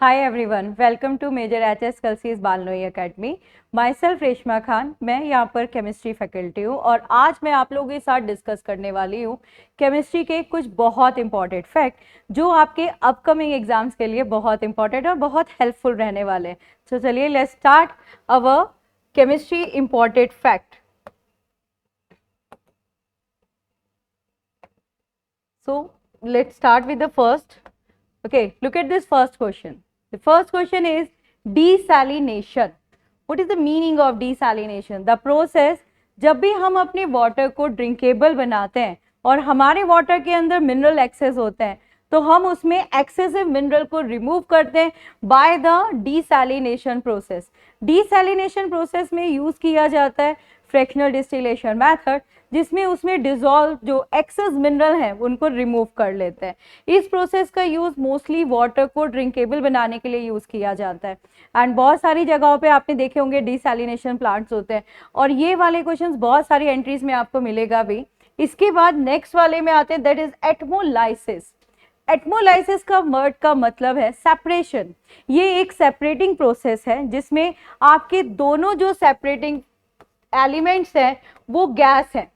Hi everyone, welcome to major HS Kalsi's Balnoi academy. Myself Reshma Khan, मैं यहाँ पर केमिस्ट्री फैकल्टी हूँ और आज मैं आप लोगों के साथ डिस्कस करने वाली हूँ केमिस्ट्री के कुछ बहुत इंपॉर्टेंट फैक्ट जो आपके अपकमिंग एग्जाम्स के लिए बहुत इंपॉर्टेंट और बहुत हेल्पफुल रहने वाले हैं। तो चलिए let's start our chemistry important fact. So let's start with the first. Okay, look at this first question. The first question is desalination. What is the meaning of desalination? The process जब भी हम अपने water को drinkable बनाते हैं और हमारे water के अंदर मिनरल एक्सेस होते हैं तो हम उसमें एक्सेसिव मिनरल को रिमूव करते हैं by the desalination process. Desalination process में यूज किया जाता है फ्रैक्शनल डिस्टिलेशन मेथड, जिसमें उसमें डिसॉल्व जो एक्सेस मिनरल हैं उनको रिमूव कर लेते हैं। इस प्रोसेस का यूज मोस्टली वाटर को ड्रिंकेबल बनाने के लिए यूज किया जाता है एंड बहुत सारी जगहों पे आपने देखे होंगे डीसैलिनेशन प्लांट्स होते हैं और ये वाले क्वेश्चंस बहुत सारी एंट्रीज में आपको मिलेगा भी। इसके बाद नेक्स्ट वाले में आते हैं, दैट इज एटमोलाइसिस। एटमोलाइसिस का वर्ड का मतलब है सेपरेशन। ये एक सेपरेटिंग प्रोसेस है जिसमें आपके दोनों जो सेपरेटिंग एलिमेंट्स हैं वो गैस हैं।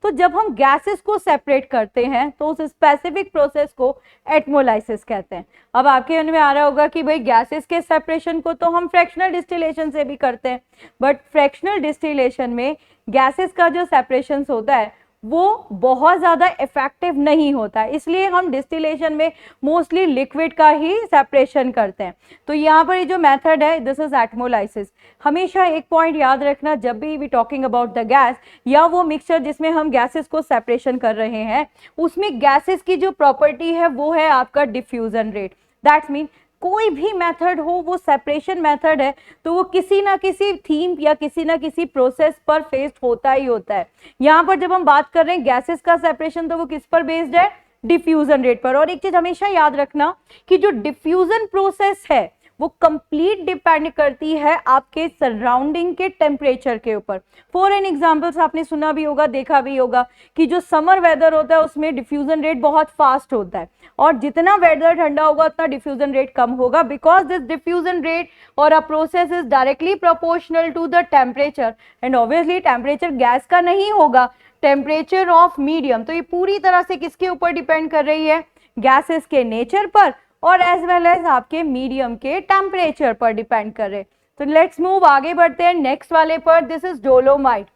तो जब हम गैसेस को सेपरेट करते हैं तो उस स्पेसिफिक प्रोसेस को एटमोलाइसिस कहते हैं। अब आपके मन में आ रहा होगा कि भाई गैसेस के सेपरेशन को तो हम फ्रैक्शनल डिस्टिलेशन से भी करते हैं, बट फ्रैक्शनल डिस्टिलेशन में गैसेस का जो सेपरेशन होता है वो बहुत ज़्यादा इफेक्टिव नहीं होता है, इसलिए हम डिस्टिलेशन में मोस्टली लिक्विड का ही सेपरेशन करते हैं। तो यहाँ पर ये जो मेथड है दिस इज एटमोलाइसिस। हमेशा एक पॉइंट याद रखना, जब भी we talking about the gas या वो मिक्सचर जिसमें हम गैसेस को सेपरेशन कर रहे हैं उसमें गैसेस की जो प्रॉपर्टी है वो है आपका डिफ्यूजन रेट। दैट्स मीन कोई भी मेथड हो वो सेपरेशन मेथड है तो वो किसी ना किसी थीम या किसी ना किसी प्रोसेस पर बेस्ड होता ही होता है। यहाँ पर जब हम बात कर रहे हैं गैसेस का सेपरेशन तो वो किस पर बेस्ड है, डिफ्यूजन रेट पर। और एक चीज हमेशा याद रखना कि जो डिफ्यूजन प्रोसेस है वो कंप्लीट डिपेंड करती है आपके सराउंडिंग के टेम्परेचर के ऊपर। फॉर एन एग्जांपल्स आपने सुना भी होगा, देखा भी होगा कि जो समर वेदर होता है उसमें डिफ्यूजन रेट बहुत फास्ट होता है और जितना वेदर ठंडा होगा उतना डिफ्यूजन रेट कम होगा, बिकॉज दिस डिफ्यूजन रेट और a process is directly proportional to the temperature and obviously temperature gas का नहीं होगा, टेम्परेचर ऑफ मीडियम। तो ये पूरी तरह से किसके ऊपर डिपेंड कर रही है, गैसेस के नेचर पर और एज वेल एज आपके मीडियम के टेम्परेचर पर डिपेंड कर रहे। तो लेट्स मूव, आगे बढ़ते हैं नेक्स्ट वाले पर। This is dolomite.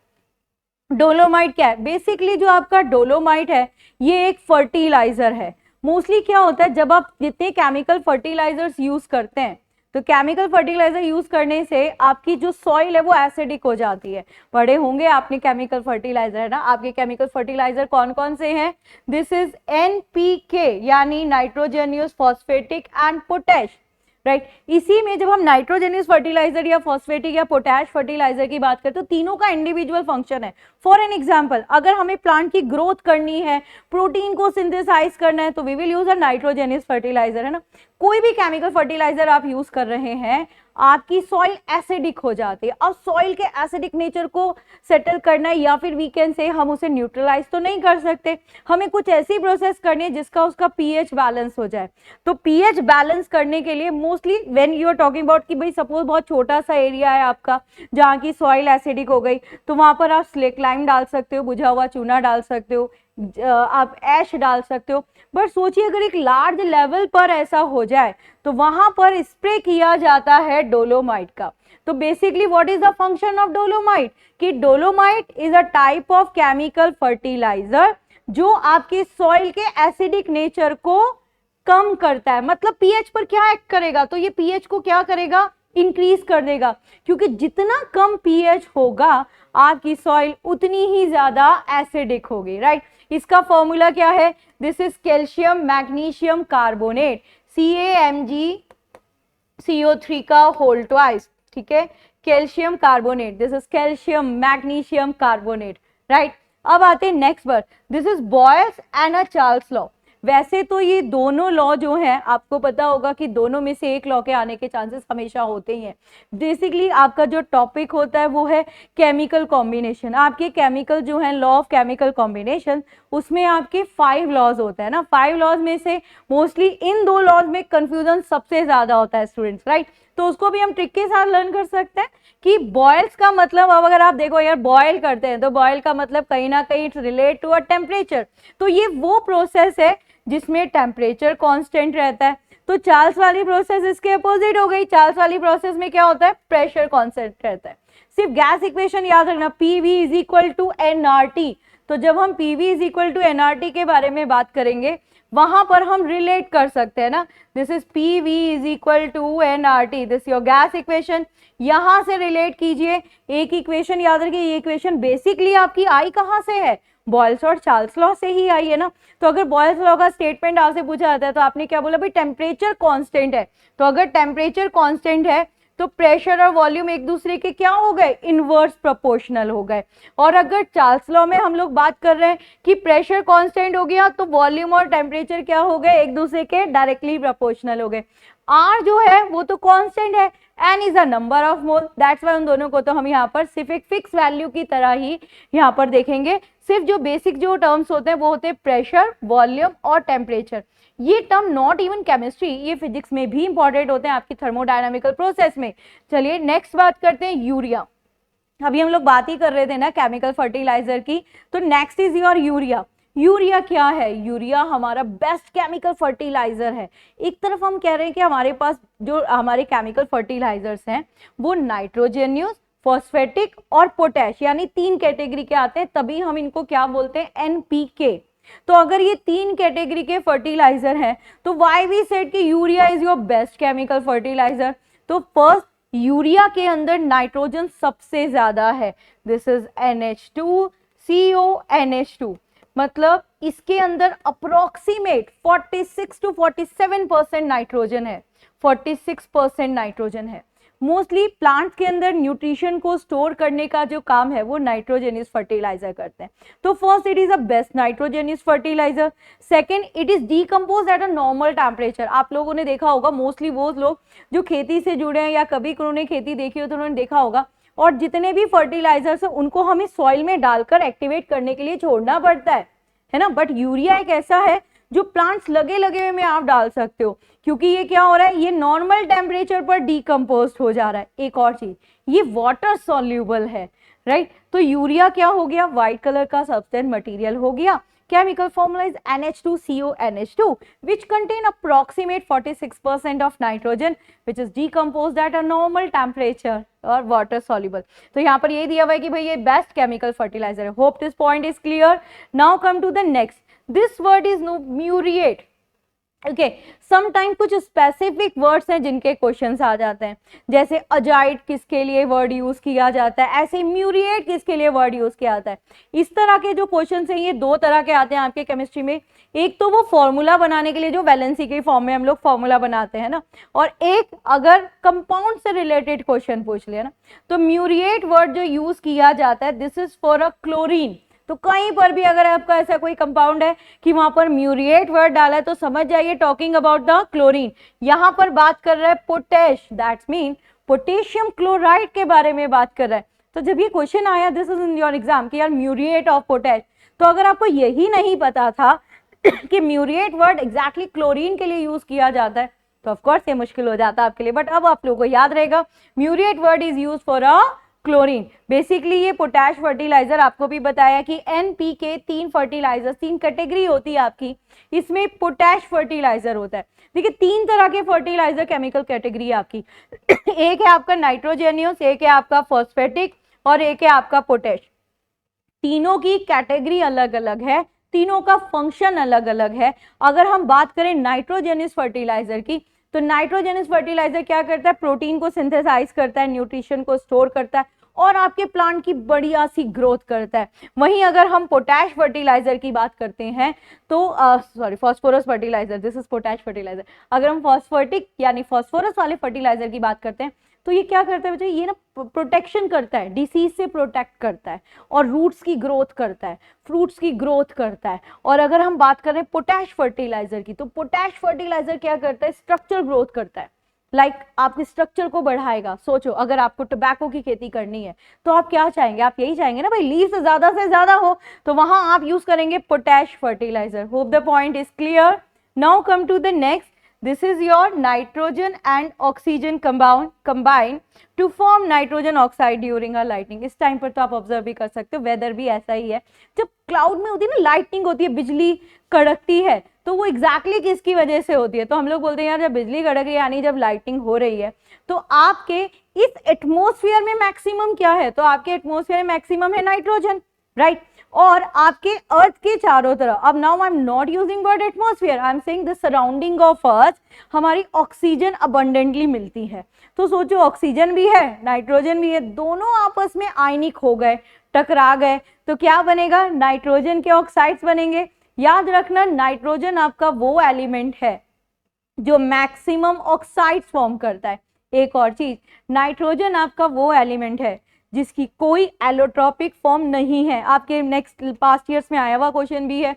डोलोमाइट क्या है? बेसिकली जो आपका डोलोमाइट है ये एक फर्टिलाइजर है। मोस्टली क्या होता है जब आप जितने केमिकल फर्टिलाइजर्स यूज करते हैं तो केमिकल फर्टिलाइजर यूज करने से आपकी जो सॉइल है वो एसिडिक हो जाती है। पढ़े होंगे आपने केमिकल फर्टिलाइजर, है ना? आपके केमिकल फर्टिलाइजर कौन कौन से हैं? दिस इज NPK यानी nitrogenous phosphatic and potash, right. इसी में जब हम नाइट्रोजनियस फर्टिलाइजर या फॉस्फेटिक या पोटैश फर्टिलाइजर की बात करते हैं तो तीनों का इंडिविजुअल फंक्शन है। फॉर एन एग्जांपल, अगर हमें प्लांट की ग्रोथ करनी है, प्रोटीन को सिंथेसाइज करना है तो we will use a nitrogenous fertiliser, है ना? कोई भी केमिकल फर्टिलाइजर आप यूज कर रहे हैं आपकी सॉइल एसिडिक हो जाती है। अब सॉइल के एसिडिक नेचर को सेटल करना है या फिर वी कैन से हम उसे न्यूट्रलाइज तो नहीं कर सकते, हमें कुछ ऐसी प्रोसेस करनी है जिसका उसका पीएच बैलेंस हो जाए। तो पीएच बैलेंस करने के लिए mostly when you are talking about कि भाई सपोज बहुत छोटा सा एरिया है आपका जहाँ की सॉइल एसिडिक हो गई तो वहां पर आप स्लेक लाइम डाल सकते हो, बुझा हुआ चूना डाल सकते हो, आप ऐश डाल सकते हो। बट सोचिए अगर एक लार्ज लेवल पर ऐसा हो जाए तो वहां पर स्प्रे किया जाता है डोलोमाइट का। तो basically what is the function of dolomite कि dolomite is a type of chemical fertiliser जो आपके सॉइल के एसिडिक नेचर को कम करता है। मतलब पीएच पर क्या एक्ट करेगा, तो ये पीएच को क्या करेगा, इंक्रीज कर देगा, क्योंकि जितना कम पीएच होगा आपकी सॉइल उतनी ही ज्यादा एसिडिक होगी, राइट। इसका फॉर्मूला क्या है? This is calcium magnesium carbonate, CaMgCO3 का होल ट्वाइस, ठीक है, calcium carbonate. This is calcium magnesium carbonate, right. अब आते हैं नेक्स्ट पर, this is Boyle's and a Charles law. वैसे तो ये दोनों लॉ जो हैं आपको पता होगा कि दोनों में से एक लॉ के आने के चांसेस हमेशा होते ही हैं। बेसिकली आपका जो टॉपिक होता है वो है केमिकल कॉम्बिनेशन। आपके केमिकल जो है लॉ ऑफ केमिकल कॉम्बिनेशन उसमें आपके 5 लॉज होते हैं ना, 5 लॉज में से मोस्टली इन 2 लॉज में कंफ्यूजन सबसे ज्यादा होता है स्टूडेंट्स, राइट। तो उसको भी हम ट्रिक के साथ लर्न कर सकते हैं कि बॉयल्स का मतलब, अब अगर आप देखो यार बॉयल करते हैं तो बॉयल का मतलब कहीं ना कहीं it relate to a temperature, तो ये वो प्रोसेस है जिसमें टेम्परेचर कांस्टेंट रहता है। तो चार्ल्स वाली प्रोसेस इसके अपोजिट हो गई, चार्ल्स वाली प्रोसेस में क्या होता है, प्रेशर कांस्टेंट रहता है। सिर्फ गैस इक्वेशन याद रखना, PV is equal to NRT. तो जब हम PV is equal to NRT के बारे में बात करेंगे वहां पर हम रिलेट कर सकते हैं ना, this is PV is equal to NRT, this your gas equation. यहां से रिलेट कीजिए, एक इक्वेशन याद रखिए, ये इक्वेशन बेसिकली आपकी आई कहां से है, बॉयल्स और चार्ल्स लॉ से ही आई है ना। तो अगर बॉयल्स लॉ का स्टेटमेंट आपसे पूछा जाता है तो आपने क्या बोला भाई, टेम्परेचर कांस्टेंट है। तो अगर टेम्परेचर कांस्टेंट है तो प्रेशर और वॉल्यूम एक दूसरे के क्या हो गए, इनवर्स प्रोपोर्शनल हो गए। और अगर चार्ल्स लॉ में हम लोग बात कर रहे हैं कि प्रेशर कांस्टेंट हो गया तो वॉल्यूम और टेम्परेचर क्या हो गए, एक दूसरे के डायरेक्टली प्रोपोर्शनल हो गए। आर जो है वो तो कांस्टेंट है, n is a number of mole, that's why उन दोनों को तो हम यहाँ पर सिर्फ एक फिक्स वैल्यू की तरह ही यहाँ पर देखेंगे। सिर्फ जो बेसिक जो टर्म्स होते हैं वो होते हैं प्रेशर, वॉल्यूम और टेम्परेचर। ये टर्म नॉट इवन केमिस्ट्री, ये फिजिक्स में भी इंपॉर्टेंट होते हैं आपकी थर्मोडायनामिकल प्रोसेस में। चलिए नेक्स्ट बात करते हैं यूरिया। अभी हम लोग बात ही कर रहे थे ना केमिकल फर्टिलाइजर की, तो next is your urea. Urea क्या है, यूरिया हमारा बेस्ट केमिकल फर्टिलाइजर है। एक तरफ हम कह रहे हैं कि हमारे पास जो हमारे केमिकल फर्टिलाइजर्स हैं वो नाइट्रोजनियस, फॉस्फेटिक और पोटैश, यानी 3 कैटेगरी के आते हैं, तभी हम इनको क्या बोलते हैं, एनपीके। तो अगर ये 3 कैटेगरी के फर्टिलाइजर हैं तो व्हाई वी सेड कि urea is your best chemical fertiliser. तो फर्स्ट, यूरिया के अंदर नाइट्रोजन सबसे ज्यादा है, दिस इज NH2CO NH2, मतलब इसके अंदर अप्रोक्सीमेट 46 to 47% नाइट्रोजन है, 46% नाइट्रोजन है। मोस्टली प्लांट्स के अंदर न्यूट्रिशन को स्टोर करने का जो काम है वो नाइट्रोजनियस फर्टिलाइजर करते हैं। तो first, it is a best nitrogenous fertiliser. Second, it is decompose at a normal temperature. आप लोगों ने देखा होगा, मोस्टली वो लोग जो खेती से जुड़े हैं या कभी उन्होंने खेती देखी हो तो उन्होंने देखा होगा, और जितने भी फर्टिलाइजर्स है उनको हमें सॉइल में डालकर एक्टिवेट करने के लिए छोड़ना पड़ता है ना। बट यूरिया एक ऐसा है जो प्लांट्स लगे लगे में आप डाल सकते हो, क्योंकि ये क्या हो रहा है, ये नॉर्मल टेम्परेचर पर डीकम्पोज हो जा रहा है। एक और चीज, ये वाटर सॉल्यूबल है, राइट। तो यूरिया क्या हो गया, व्हाइट कलर का सब्सटेंस मटेरियल हो गया। Chemical formula is NH2CONH2, which contain approximate 46% of nitrogen, which is decomposed at a normal temperature और water soluble. तो यहाँ पर ये दिया हुआ है कि भाई ये बेस्ट केमिकल फर्टिलाइजर है। Hope this point is clear. Now come to the next. This word is muriate. Okay, sometime कुछ स्पेसिफिक वर्ड्स हैं जिनके क्वेश्चंस आ जाते हैं, जैसे अजाइड किसके लिए वर्ड यूज किया जाता है, ऐसे म्यूरिएट किसके लिए वर्ड यूज किया जाता है। इस तरह के जो क्वेश्चंस हैं ये 2 तरह के आते हैं आपके केमिस्ट्री में। एक तो वो फॉर्मूला बनाने के लिए जो वैलेंसी के फॉर्म में हम लोग फॉर्मूला बनाते हैं ना, और एक अगर कंपाउंड से रिलेटेड क्वेश्चन पूछ लिया ना, तो म्यूरिएट वर्ड जो यूज किया जाता है, this is for a chlorine. तो कहीं पर भी अगर आपका ऐसा कोई कंपाउंड है कि वहां पर म्यूरिएट वर्ड डाला है तो समझ जाइए टॉकिंग अबाउट द क्लोरीन। यहां पर बात कर रहा है potash, that's mean potassium chloride के बारे में बात कर रहा है। तो जब ये क्वेश्चन आया, this is in your exam, कि यार म्यूरिएट ऑफ पोटैश, तो अगर आपको यही नहीं पता था कि म्यूरिएट वर्ड एग्जैक्टली क्लोरीन के लिए यूज किया जाता है तो ऑफकोर्स ये मुश्किल हो जाता है आपके लिए। बट अब आप लोगों को याद रहेगा, muriate word is use for a chlorine. Basically ये पोटैश फर्टिलाइजर, आपको भी बताया कि एनपीके 3 फर्टिलाइजर, 3 कैटेगरी होती है आपकी, इसमें पोटैश फर्टिलाइजर होता है। देखिए 3 तरह के फर्टिलाइजर केमिकल कैटेगरी है आपकी एक है आपका नाइट्रोजेनियस, एक है आपका फॉस्फेटिक और एक है आपका पोटैश। तीनों की कैटेगरी अलग अलग है, तीनों का फंक्शन अलग अलग है। अगर हम बात करें नाइट्रोजेनियस फर्टिलाइजर की, तो नाइट्रोजेनियस फर्टिलाइजर क्या करता है, प्रोटीन को सिंथेसाइज करता है, न्यूट्रिशन को स्टोर करता है और आपके प्लांट की बढ़िया सी ग्रोथ करता है। वहीं अगर हम पोटैश फर्टिलाइजर की बात करते हैं तो phosphorus fertiliser, this is potash fertiliser. अगर हम फॉस्फेटिक यानी फॉस्फोरस वाले फर्टिलाइजर की बात करते हैं तो ये क्या करता है बच्चे, ये ना प्रोटेक्शन करता है, डिसीज से प्रोटेक्ट करता है और रूट्स की ग्रोथ करता है, फ्रूट्स की ग्रोथ करता है। और अगर हम बात करें पोटैश फर्टिलाइजर की, तो पोटैश फर्टिलाइजर क्या करता है, स्ट्रक्चर ग्रोथ करता है। लाइक आपके स्ट्रक्चर को बढ़ाएगा। सोचो अगर आपको टोबैको की खेती करनी है तो आप क्या चाहेंगे, आप यही चाहेंगे ना भाई लीव्स से ज्यादा हो, तो वहां आप यूज करेंगे potash fertilizer. Hope the point is clear. Now come to the next, this is your nitrogen and oxygen combine to form nitrogen oxide during a lightning। इस टाइम पर तो आप ऑब्जर्व भी कर सकते हो, वेदर भी ऐसा ही है, जब क्लाउड में होती है ना लाइटनिंग होती है, बिजली कड़कती है, तो वो एग्जैक्टली किसकी वजह से होती है, तो हम लोग बोलते हैं यार जब बिजली कड़क रही है यानी जब लाइटनिंग हो रही है, तो आपके इस एटमोस्फियर में मैक्सिमम क्या है, तो आपके एटमोस्फियर में मैक्सिमम है नाइट्रोजन, राइट। और आपके अर्थ के चारों तरफ, अब now I am not using word atmosphere, I am saying the surrounding of earth, हमारी ऑक्सीजन अबंडेंटली मिलती है। तो सोचो ऑक्सीजन भी है नाइट्रोजन भी है, दोनों आपस में आयनिक हो गए, टकरा गए, तो क्या बनेगा, नाइट्रोजन के ऑक्साइड्स बनेंगे। याद रखना नाइट्रोजन आपका वो एलिमेंट है जो मैक्सिमम ऑक्साइड्स फॉर्म करता है। एक और चीज, नाइट्रोजन आपका वो एलिमेंट है जिसकी कोई एलोट्रॉपिक फॉर्म नहीं है। आपके नेक्स्ट पास्ट ईयर्स में आया हुआ क्वेश्चन भी है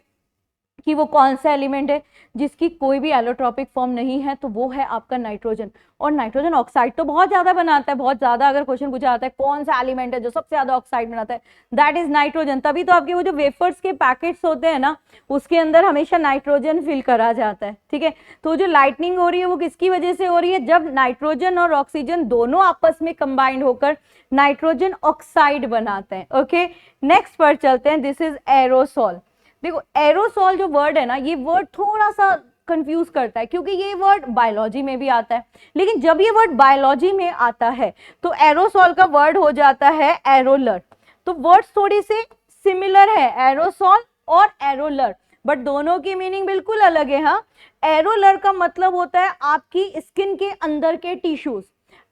कि वो कौन सा एलिमेंट है जिसकी कोई भी एलोट्रॉपिक फॉर्म नहीं है, तो वो है आपका नाइट्रोजन। और नाइट्रोजन ऑक्साइड तो बहुत ज्यादा बनाता है, बहुत ज्यादा। अगर क्वेश्चन पूछा जाता है कौन सा एलिमेंट है जो सबसे ज्यादा ऑक्साइड बनाता है, दैट इज नाइट्रोजन। तभी तो आपके वो जो वेफर्स के पैकेट्स होते हैं ना, उसके अंदर हमेशा नाइट्रोजन फिल करा जाता है, ठीक है। तो जो लाइटनिंग हो रही है वो किसकी वजह से हो रही है, जब नाइट्रोजन और ऑक्सीजन दोनों आपस में कंबाइंड होकर नाइट्रोजन ऑक्साइड बनाते हैं। ओके, नेक्स्ट पर चलते हैं, दिस इज एरोसॉल। देखो एरोसॉल जो वर्ड है ना, ये वर्ड थोड़ा सा कंफ्यूज करता है क्योंकि ये वर्ड बायोलॉजी में भी आता है, लेकिन जब ये वर्ड बायोलॉजी में आता है तो एरोसॉल का वर्ड हो जाता है एरोलर। तो वर्ड्स थोड़ी से सिमिलर है, एरोसॉल और एरोलर, बट दोनों की मीनिंग बिल्कुल अलग है। हाँ, एरोलर का मतलब होता है आपकी स्किन के अंदर के टिश्यूज,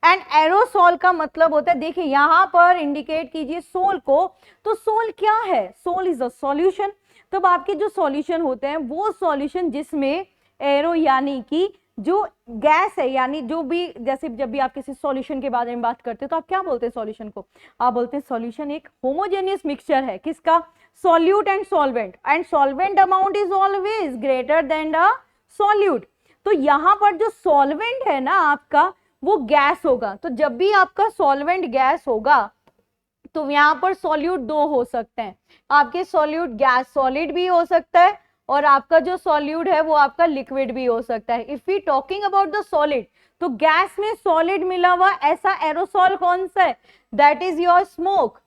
एंड एरोसॉल का मतलब होता है, देखिए यहाँ पर इंडिकेट कीजिए सोल को, तो सोल क्या है, सोल इज अ सॉल्यूशन। तब आपके जो सॉल्यूशन होते हैं वो सॉल्यूशन जिसमें एरो यानी कि जो गैस है, यानी जो भी, जैसे जब भी आप किसी सॉल्यूशन के बारे में बात करते हैं तो आप क्या बोलते हैं सॉल्यूशन को, आप बोलते हैं सॉल्यूशन एक होमोजेनियस मिक्सचर है, किसका, solute and solvent, and solvent amount is always greater than the solute. तो यहाँ पर जो सॉल्वेंट है ना आपका वो गैस होगा, तो जब भी आपका सॉल्वेंट गैस होगा तो यहाँ पर सॉल्यूट दो हो सकते हैं, आपके सॉल्यूट गैस सॉलिड भी हो सकता है और आपका जो सॉल्यूट है वो आपका लिक्विड भी हो सकता है। If we talking about the solid, तो गैस में सॉलिड मिला हुआ ऐसा एरोसॉल कौन सा है, that is your smoke,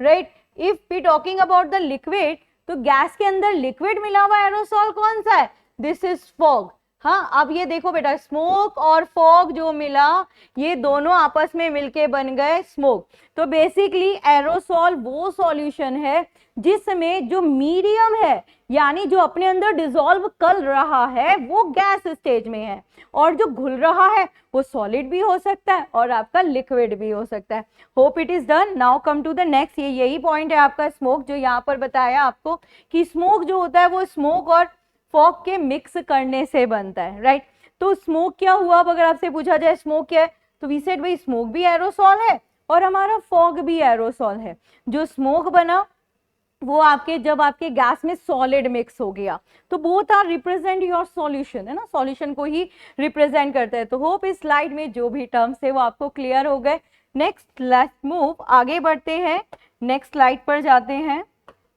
right. If we talking about the liquid, तो गैस के अंदर लिक्विड मिला हुआ एरोसॉल कौन सा है, दिस इज फॉग। हाँ, अब ये देखो बेटा, स्मोक और फॉग जो मिला, ये दोनों आपस में मिलके बन गए स्मोक। तो बेसिकली एरोसॉल वो सॉल्यूशन है जिसमें जो मीडियम है, यानी जो अपने अंदर डिसॉल्व कर रहा है वो गैस स्टेज में है, और जो घुल रहा है वो सॉलिड भी हो सकता है और आपका लिक्विड भी हो सकता है। Hope it is done. Now come to the next, ये यही पॉइंट है आपका स्मोक, जो यहाँ पर बताया आपको कि स्मोक जो होता है वो स्मोक और फॉग के मिक्स करने से बनता है, राइट। तो स्मोक क्या हुआ, अब अगर आपसे पूछा जाए स्मोक क्या है, तो वी सेड भाई स्मोक भी एरोसॉल है और हमारा फॉग भी एरोसॉल है। जो स्मोक बना वो आपके, जब आपके गैस में सॉलिड मिक्स हो गया, तो both are represent your solution, है ना, सॉल्यूशन को ही रिप्रेजेंट करते हैं। तो होप इस स्लाइड में जो भी टर्म्स है वो आपको क्लियर हो गए। नेक्स्ट लेट्स मूव, आगे बढ़ते हैं, नेक्स्ट स्लाइड पर जाते हैं।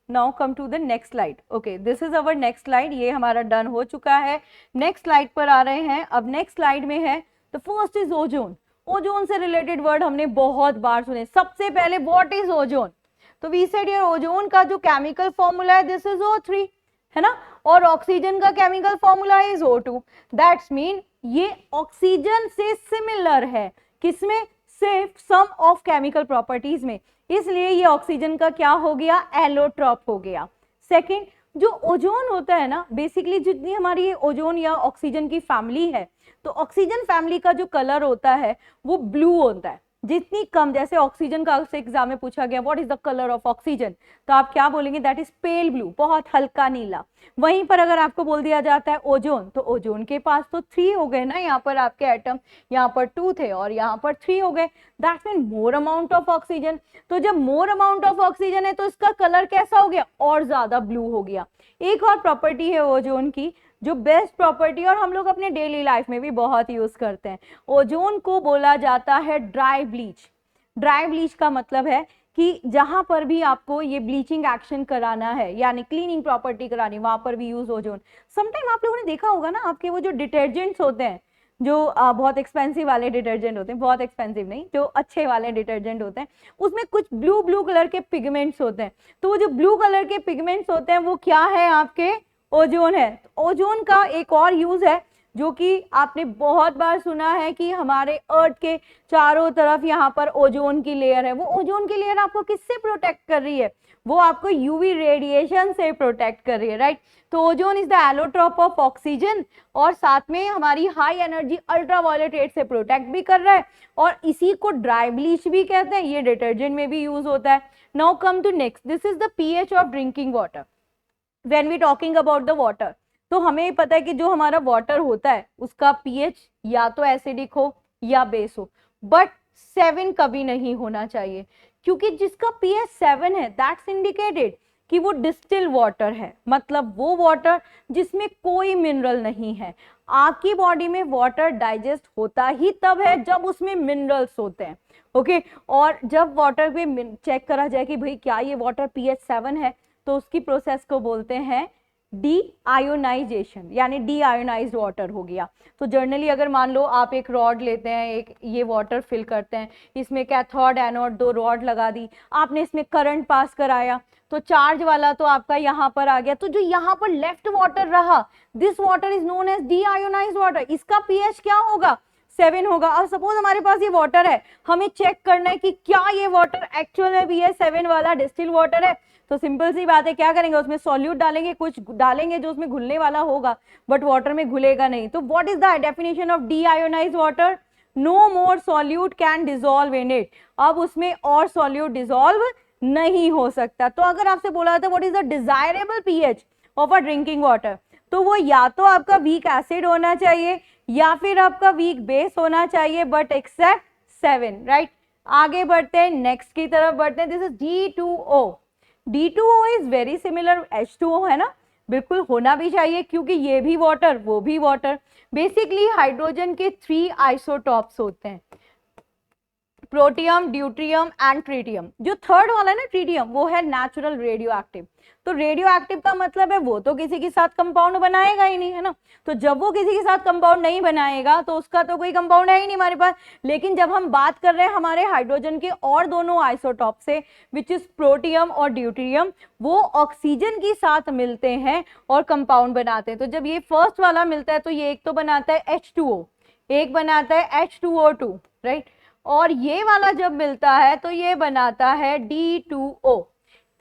Now come to the next slide. Okay, this is our next slide, ये हमारा डन हो चुका है। नेक्स्ट स्लाइड पर आ रहे हैं। अब नेक्स्ट स्लाइड में है, the first is ozone. Ozone से रिलेटेड वर्ड हमने बहुत बार सुने। सबसे पहले व्हाट इज ओजोन, तो वी सेड यार ओजोन का जो केमिकल फॉर्मूला है दिस इज O3, है ना, और ऑक्सीजन का chemical formula is O2। That's mean ये ऑक्सीजन से सिमिलर है, किसमें, सिर्फ सम ऑफ केमिकल प्रॉपर्टीज में, इसलिए ये ऑक्सीजन का क्या हो गया, एलोट्रॉप हो गया। सेकंड, जो ओजोन होता है ना, बेसिकली जितनी हमारी ये ओजोन या ऑक्सीजन की फैमिली है, तो ऑक्सीजन फैमिली का जो कलर होता है वो ब्लू होता है। जितनी कम, जैसे ऑक्सीजन का एग्जाम में पूछा गया what is the colour of oxygen, तो आप क्या बोलेंगे, दैट इज पेल ब्लू, बहुत हल्का नीला। वहीं पर अगर आपको बोल दिया जाता है ओजोन, तो ओजोन के पास तो 3 हो गए ना, यहाँ पर आपके एटम, यहाँ पर 2 थे और यहाँ पर 3 हो गए, that mean more amount of oxygen. तो जब मोर अमाउंट ऑफ ऑक्सीजन है तो इसका कलर कैसा हो गया, और ज्यादा ब्लू हो गया। एक और प्रॉपर्टी है ओजोन की, जो बेस्ट प्रॉपर्टी और हम लोग अपने डेली लाइफ में भी बहुत यूज करते हैं, ओजोन को बोला जाता है ड्राई ब्लीच। ड्राई ब्लीच का मतलब है कि जहां पर भी आपको ये ब्लीचिंग एक्शन कराना है यानी क्लीनिंग प्रॉपर्टी करानी, वहां पर भी यूज ओजोन। समटाइम आप लोगों ने देखा होगा ना, आपके वो जो डिटर्जेंट्स होते हैं, जो बहुत एक्सपेंसिव वाले डिटर्जेंट होते हैं, बहुत एक्सपेंसिव नहीं, जो अच्छे वाले डिटर्जेंट होते हैं, उसमें कुछ ब्लू ब्लू कलर के पिगमेंट्स होते हैं। तो वो जो ब्लू कलर के पिगमेंट्स होते हैं वो क्या है, आपके ओजोन है। ओजोन का एक और यूज है जो कि आपने बहुत बार सुना है कि हमारे अर्थ के चारों तरफ यहाँ पर ओजोन की लेयर है। वो ओजोन की लेयर आपको किससे प्रोटेक्ट कर रही है, वो आपको यूवी रेडिएशन से प्रोटेक्ट कर रही है, राइट। तो ozone is the allotrope of oxygen और साथ में हमारी हाई एनर्जी अल्ट्रावायलेट रेड से प्रोटेक्ट भी कर रहा है, और इसी को ड्राई ब्लीच भी कहते हैं। ये डिटर्जेंट में भी यूज होता है। Now come to next, this is the pH of drinking water. When we talking about the water, तो हमें पता है कि जो हमारा वाटर होता है उसका पीएच या तो एसिडिक हो या बेस हो, बट 7 कभी नहीं होना चाहिए, क्योंकि जिसका पीएच 7 है दैट्स इंडिकेटेड कि वो डिस्टिल वाटर है, मतलब वो वाटर जिसमें कोई मिनरल नहीं है। आपकी बॉडी में वाटर डाइजेस्ट होता ही तब है जब उसमें मिनरल्स होते हैं, ओके। और जब वाटर पे चेक करा जाए कि भाई क्या ये वाटर पीएच 7 है, तो उसकी प्रोसेस को बोलते हैं डी आयोनाइजेशन, यानी डी आयोनाइज्ड वाटर हो गया। तो जनरली अगर मान लो आप एक रॉड लेते हैं, एक ये वाटर फिल करते हैं, इसमें कैथोड एनोड 2 रॉड लगा दी, आपने इसमें करंट पास कराया, तो चार्ज वाला तो आपका यहाँ पर आ गया, तो जो यहाँ पर लेफ्ट वाटर रहा, this water is known as deionized water. इसका पीएच क्या होगा, 7 होगा। अब सपोज हमारे पास ये वाटर है, हमें चेक करना है कि क्या ये वाटर एक्चुअल में पीएच 7 वाला डिस्टिल वाटर है। तो सिंपल सी बात है, क्या करेंगे, उसमें सॉल्यूट डालेंगे, कुछ डालेंगे जो उसमें घुलने वाला होगा, बट वाटर में घुलेगा नहीं। तो what is the definition of deionized water, no more solute can dissolve in it. अब उसमें और सॉल्यूट डिसॉल्व नहीं हो सकता। तो अगर आपसे बोला जाता है what is the desirable pH of a drinking water, तो वो या तो आपका वीक एसिड होना चाहिए या फिर आपका वीक बेस होना चाहिए, बट एक्सेप्ट 7, राइट। आगे बढ़ते हैं, नेक्स्ट की तरफ बढ़ते हैं। This is D2O। D2O is very similar H2O, है ना, बिल्कुल होना भी चाहिए, क्योंकि ये भी वाटर वो भी वाटर। बेसिकली हाइड्रोजन के 3 आइसोटॉप्स होते हैं, प्रोटियम, ड्यूट्रियम एंड ट्रिटियम। जो थर्ड वाला है ना ट्रिटियम, वो है नेचुरल रेडियो एक्टिव। तो रेडियो एक्टिव का मतलब है वो तो किसी के साथ कंपाउंड बनाएगा ही नहीं, है ना। तो जब वो किसी के साथ कंपाउंड नहीं बनाएगा तो उसका तो कोई कंपाउंड है ही नहीं हमारे पास। लेकिन जब हम बात कर रहे हैं हमारे हाइड्रोजन के और दोनों आइसोटॉप से, विच इज प्रोटियम और ड्यूट्रियम, वो ऑक्सीजन के साथ मिलते हैं और कंपाउंड बनाते हैं। तो जब ये फर्स्ट वाला मिलता है तो ये एक तो बनाता है H2O, एक बनाता है H2O2, राइट। और ये वाला जब मिलता है तो ये बनाता है D2O।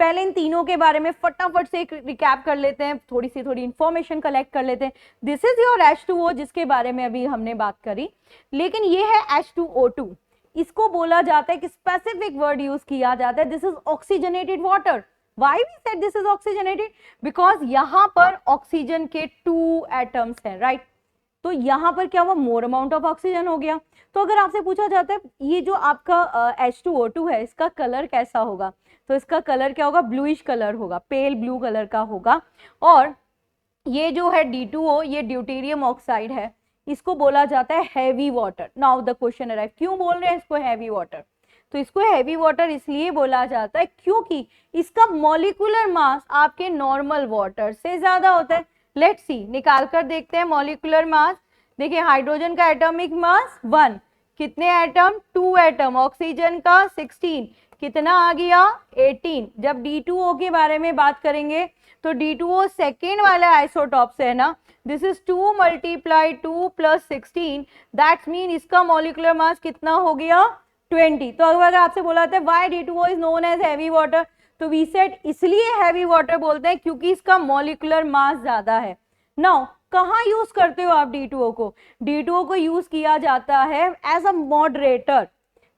पहले इन तीनों के बारे में फटाफट से एक रिकैप कर लेते हैं, थोड़ी इंफॉर्मेशन कलेक्ट कर लेते हैं। दिस इज योर H2O जिसके बारे में अभी हमने बात करी, लेकिन ये है H2O2। इसको बोला जाता है कि स्पेसिफिक वर्ड यूज किया जाता है, this is oxygenated water. Why we said this is oxygenated, because यहाँ पर ऑक्सीजन के 2 एटम्स हैं, राइट। तो यहाँ पर क्या हुआ, मोर अमाउंट ऑफ ऑक्सीजन हो गया। तो अगर आपसे पूछा जाता है ये जो आपका H2O2 है, इसका कलर कैसा होगा, तो इसका कलर क्या होगा, ब्लूइश कलर होगा, पेल ब्लू कलर का होगा। और ये जो है D2O, ये ड्यूटेरियम ऑक्साइड है, इसको बोला जाता है heavy water. Now the question arrive, क्यों बोल रहे हैं इसको हैवी वाटर, तो इसको हैवी वाटर इसलिए बोला जाता है क्योंकि इसका मॉलिक्यूलर मास आपके नॉर्मल वाटर से ज्यादा होता है। लेट्स सी, निकाल कर देखते हैं मॉलिक्यूलर मास। देखिए हाइड्रोजन का एटॉमिक मास 1, कितने एटम, 2 एटम, ऑक्सीजन का 16, कितना आ गया 18। जब D2O के बारे में बात करेंगे तो D2O सेकेंड वाले आइसोटॉप से है ना, दिस इज 2 × 2 + 16, दैट्स मीन इसका मॉलिक्यूलर मास कितना हो गया 20। तो अगर आपसे बोला था why D2O is known as heavy water, तो वी सेड इसलिए हैवी वाटर बोलते हैं क्योंकि इसका मॉलिक्यूलर मास ज्यादा है। नाउ कहाँ यूज करते हो आप D2O को, D2O को यूज किया जाता है as a moderator,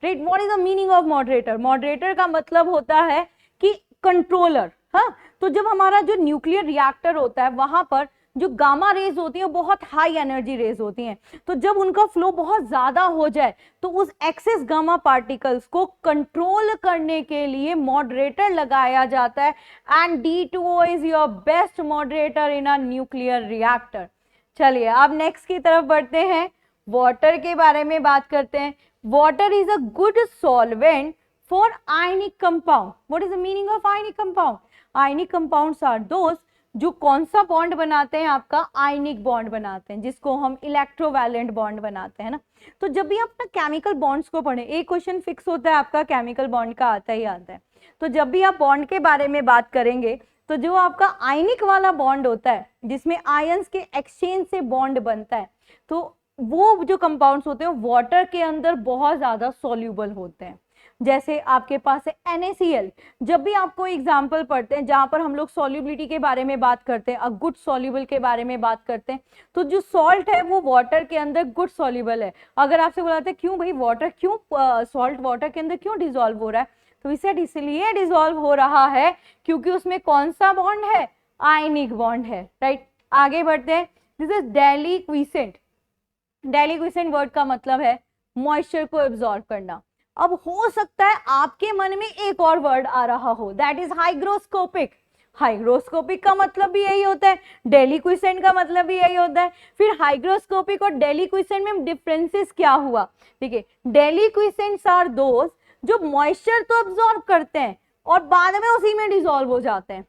right. What is the meaning of moderator, moderator का मतलब होता है कि कंट्रोलर। हाँ, तो जब हमारा जो न्यूक्लियर रिएक्टर होता है वहां पर जो गामा रेज होती है बहुत हाई एनर्जी रेज होती हैं, तो जब उनका फ्लो बहुत ज्यादा हो जाए तो उस एक्सेस गामा पार्टिकल्स को कंट्रोल करने के लिए मॉडरेटर लगाया जाता है, and D2O is your best moderator in a nuclear reactor. चलिए अब नेक्स्ट की तरफ बढ़ते हैं, वाटर के बारे में बात करते हैं। Water is a good solvent for ionic compound. What is the meaning of ionic compound? Ionic compounds are those जो कौन सा बॉन्ड बनाते हैं, आपका आयनिक बॉन्ड बनाते हैं, जिसको हम इलेक्ट्रोवैलेंट बॉन्ड बनाते हैं ना। तो जब भी आप ना केमिकल बॉन्ड्स को पढ़ें, एक क्वेश्चन फिक्स होता है आपका केमिकल बॉन्ड का, आता ही आता है। तो जब भी आप बॉन्ड के बारे में बात करेंगे तो जो आपका आयनिक वाला बॉन्ड होता है जिसमें आयंस के एक्सचेंज से बॉन्ड बनता है, तो वो जो कंपाउंड्स होते हैं वाटर के अंदर बहुत ज्यादा सॉल्यूबल होते हैं। जैसे आपके पास है NaCl। जब भी आपको एग्जाम्पल पढ़ते हैं जहां पर हम लोग सॉल्युबिलिटी के बारे में बात करते हैं, गुड सॉल्युबल के बारे में बात करते हैं, तो जो सॉल्ट है वो वाटर के अंदर गुड सॉल्युबल है। अगर आपसे बोला था क्यों भाई वाटर, क्यों सॉल्ट वाटर के अंदर क्यों डिजोल्व हो रहा है, तो इसे इसलिए डिजोल्व हो रहा है क्योंकि उसमें कौन सा बॉन्ड है, आयनिक बॉन्ड है, राइट। आगे बढ़ते हैं, दिस इज डेलिक्विसेंट। डेलिक्विसेंट वर्ड का मतलब है मॉइस्चर को एब्जॉर्ब करना। अब हो सकता है आपके मन में एक और वर्ड आ रहा हो, दैट इज हाइग्रोस्कोपिक। हाइग्रोस्कोपिक का मतलब भी यही होता है, डेलिक्विसेंट का मतलब भी यही होता है। फिर हाइग्रोस्कोपिक और डेलिक्विसेंट में डिफरेंसेस क्या हुआ, देखिए डेलिक्विसेंट्स आर दोज जो मॉइस्चर तो एब्जॉर्ब करते हैं और बाद में उसी में डिसॉल्व हो जाते हैं,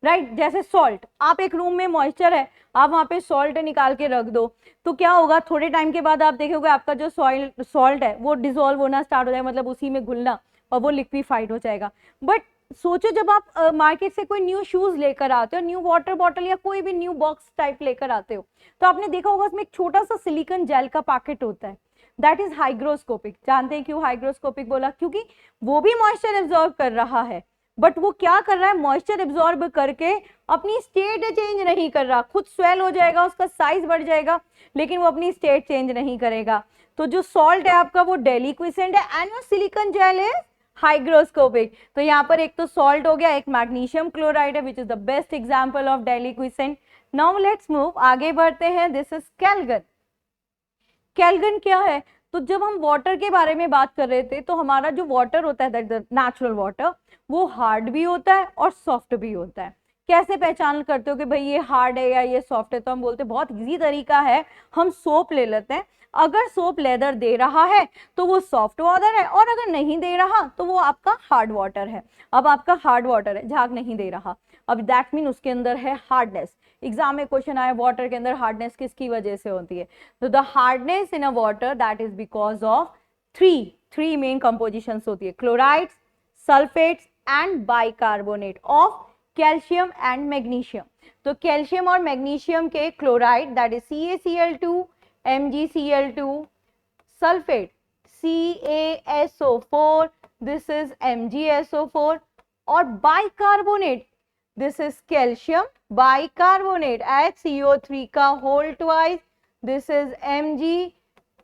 राइट। जैसे सॉल्ट, आप एक रूम में मॉइस्चर है, आप वहां पे सॉल्ट निकाल के रख दो तो क्या होगा, थोड़े टाइम के बाद आप देखोगे आपका जो सॉल्ट है वो डिसॉल्व होना स्टार्ट हो जाएगा, मतलब उसी में घुलना, और वो लिक्विफाइड हो जाएगा। बट सोचो जब आप मार्केट से कोई न्यू शूज लेकर आते हो, न्यू वाटर बॉटल या कोई भी न्यू बॉक्स टाइप लेकर आते हो, तो आपने देखा होगा उसमें एक छोटा सा सिलिकॉन जेल का पैकेट होता है, दैट इज हाइग्रोस्कोपिक। जानते हैं क्यों हाइग्रोस्कोपिक बोला, क्योंकि वो भी मॉइस्चर एब्जॉर्ब कर रहा है, बट वो क्या कर रहा है, मॉइस्चर एब्जॉर्ब करके अपनी स्टेट चेंज नहीं कर रहा, खुद स्वेल हो जाएगा, उसका साइज बढ़ जाएगा, लेकिन वो अपनी स्टेट चेंज नहीं करेगा। तो जो सॉल्ट है आपका वो डेलिक्विसेंट है एंड सिलिकॉन जेल है हाइग्रोस्कोपिक। तो यहाँ पर एक तो सॉल्ट हो गया, एक मैग्नीशियम क्लोराइड है which is the best example of deliquescent. Now let's move, आगे बढ़ते हैं, दिस इज कैल्गन। कैल्गन क्या है, तो जब हम वाटर के बारे में बात कर रहे थे तो हमारा जो वाटर होता है दैट नेचुरल वाटर, वो हार्ड भी होता है और सॉफ्ट भी होता है। कैसे पहचान करते हो कि भाई ये हार्ड है या ये सॉफ्ट है, तो हम बोलते हैं बहुत इजी तरीका है, हम सोप ले लेते हैं, अगर सोप लेदर दे रहा है तो वो सॉफ्ट वाटर है, और अगर नहीं दे रहा तो वो आपका हार्ड वाटर है। अब आपका हार्ड वाटर है, झाग नहीं दे रहा, अब दैट मीन उसके अंदर है हार्डनेस। एग्जाम में क्वेश्चन आया वाटर के अंदर हार्डनेस किसकी वजह से होती है, तो the hardness in a water that is because of three main compositions होती है, chlorides, sulphates and bicarbonate of calcium and magnesium. तो कैल्शियम और मैग्नीशियम के chloride that is CaCl2, MgCl2, sulphate CaSO4, this is MgSO4, और bicarbonate this is calcium bicarbonate HCO3 का whole twice, this is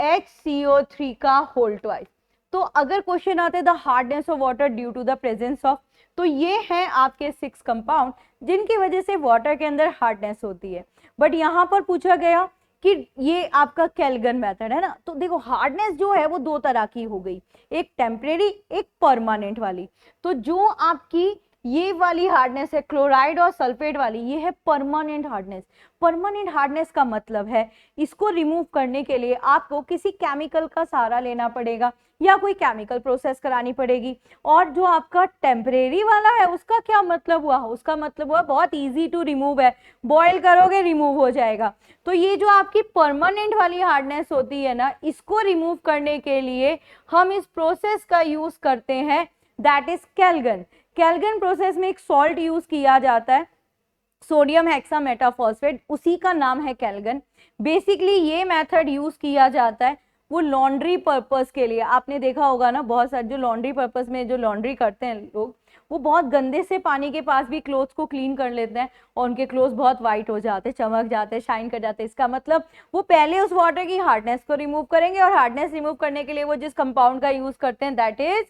MgHCO3 का whole twice. तो अगर question आते the hardness of water due to the presence of, तो ये हैं आपके 6 कंपाउंड जिनकी वजह से वाटर के अंदर हार्डनेस होती है। बट यहाँ पर पूछा गया कि ये आपका कैल्गन मेथड है ना, तो देखो हार्डनेस जो है वो 2 तरह की हो गई, एक टेम्परेरी एक परमानेंट वाली। तो जो आपकी ये वाली हार्डनेस है क्लोराइड और सल्फेट वाली, ये है परमानेंट हार्डनेस। परमानेंट हार्डनेस का मतलब है इसको रिमूव करने के लिए आपको किसी केमिकल का सहारा लेना पड़ेगा या कोई केमिकल प्रोसेस करानी पड़ेगी। और जो आपका टेम्परेरी वाला है उसका क्या मतलब हुआ, उसका मतलब हुआ बहुत इजी टू रिमूव है, बॉयल करोगे रिमूव हो जाएगा। तो ये जो आपकी परमानेंट वाली हार्डनेस होती है ना, इसको रिमूव करने के लिए हम इस प्रोसेस का यूज करते हैं, दैट इज कैल्गन। कैल्गन प्रोसेस में एक सॉल्ट यूज किया जाता है, सोडियम हेक्सामेटाफॉस्फेट, उसी का नाम है कैल्गन। बेसिकली ये मेथड यूज किया जाता है वो लॉन्ड्री पर्पस के लिए। आपने देखा होगा ना बहुत सारे जो लॉन्ड्री पर्पस में जो लॉन्ड्री करते हैं लोग, वो बहुत गंदे से पानी के पास भी क्लोथ्स को क्लीन कर लेते हैं और उनके क्लोथ्स बहुत वाइट हो जाते हैं, चमक जाते हैं, शाइन कर जाते हैं। इसका मतलब वो पहले उस वाटर की हार्डनेस को रिमूव करेंगे और हार्डनेस रिमूव करने के लिए वो जिस कंपाउंड का यूज करते हैं दैट इज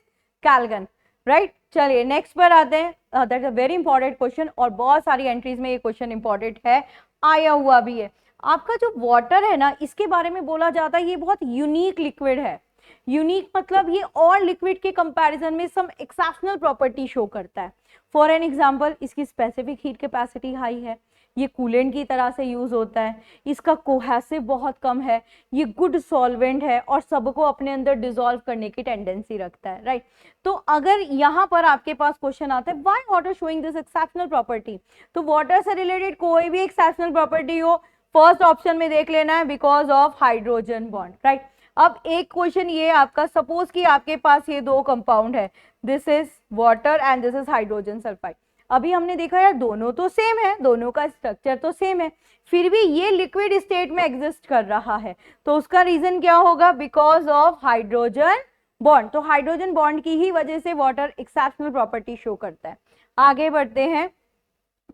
कैल्गन, राइट। चलिए नेक्स्ट पर आते हैं, that is a very important question और बहुत सारी एंट्रीज में ये क्वेश्चन इंपॉर्टेंट है, आया हुआ भी है। आपका जो वाटर है ना, इसके बारे में बोला जाता है ये बहुत यूनिक लिक्विड है। यूनिक मतलब ये और लिक्विड के कंपैरिजन में सम एक्सेप्शनल प्रॉपर्टी शो करता है। फॉर एन एग्जांपल, इसकी स्पेसिफिक हीट कैपेसिटी हाई है, ये कूलेंट की तरह से यूज होता है, इसका कोहेसिव बहुत कम है, ये गुड सॉल्वेंट है और सबको अपने अंदर डिसॉल्व करने की टेंडेंसी रखता है, राइट। तो अगर यहाँ पर आपके पास क्वेश्चन आता है why water showing this exceptional property, तो वाटर से रिलेटेड कोई भी एक्सेप्शनल प्रॉपर्टी हो फर्स्ट ऑप्शन में देख लेना है, because of hydrogen bond, right. अब एक क्वेश्चन ये आपका, सपोज कि आपके पास ये दो कंपाउंड है, this is water and this is hydrogen sulphide. अभी हमने देखा यार दोनों तो सेम है, दोनों का स्ट्रक्चर तो सेम है, फिर भी ये लिक्विड स्टेट में एग्जिस्ट कर रहा है, तो उसका रीजन क्या होगा, बिकॉज ऑफ हाइड्रोजन बॉन्ड। तो हाइड्रोजन बॉन्ड की ही वजह से वाटर एक्सेप्शनल प्रॉपर्टी शो करता है। आगे बढ़ते हैं,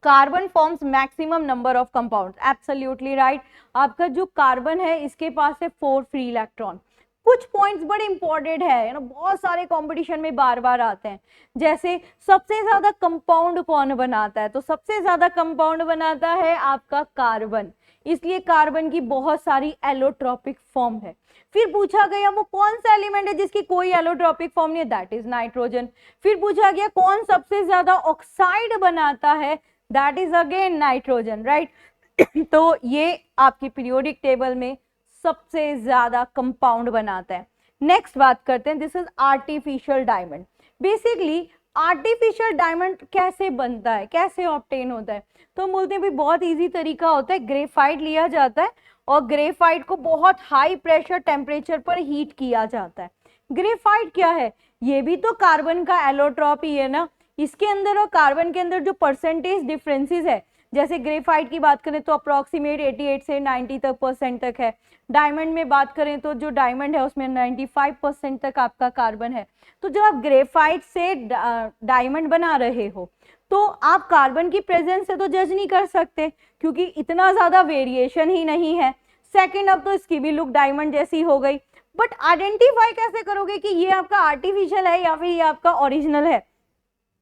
carbon forms maximum number of compounds, absolutely right. आपका जो कार्बन है इसके पास है 4 फ्री इलेक्ट्रॉन। कुछ पॉइंट्स बड़े इंपॉर्टेंट है ना, बहुत सारे कंपटीशन में बार बार आते हैं, जैसे सबसे ज्यादा कंपाउंड कौन बनाता है, तो सबसे ज्यादा कंपाउंड बनाता है आपका कार्बन, इसलिए कार्बन की बहुत सारी एलोट्रॉपिक फॉर्म है। फिर पूछा गया वो कौन सा एलिमेंट है जिसकी कोई एलोट्रॉपिक फॉर्म नहीं है, दैट इज नाइट्रोजन। फिर पूछा गया कौन सबसे ज्यादा ऑक्साइड बनाता है, that is again nitrogen, right. तो ये आपकी पीरियोडिक टेबल में सबसे ज्यादा कंपाउंड बनाता है। नेक्स्ट बात करते हैं, this is artificial diamond. Basically artificial diamond कैसे बनता है, कैसे ऑब्टेन होता है, तो हम बोलते हैं भाई बहुत इजी तरीका होता है, ग्रेफाइट लिया जाता है और ग्रेफाइट को बहुत हाई प्रेशर टेम्परेचर पर हीट किया जाता है। ग्रेफाइट क्या है, ये भी तो कार्बन का एलोट्रॉप ही है ना, इसके अंदर और कार्बन के अंदर जो परसेंटेज डिफरेंसेस है, जैसे ग्रेफाइट की बात करें तो अप्रोक्सीमेट 88 से 90 परसेंट तक है, डायमंड में बात करें तो जो डायमंड है उसमें 95% तक आपका कार्बन है। तो जब आप ग्रेफाइट से डायमंड बना रहे हो तो आप कार्बन की प्रेजेंस से तो जज नहीं कर सकते क्योंकि इतना ज्यादा वेरिएशन ही नहीं है। सेकंड, अब तो इसकी भी लुक डायमंड जैसी हो गई, बट आइडेंटिफाई कैसे करोगे कि ये आपका आर्टिफिशियल है या फिर ये आपका ओरिजिनल है,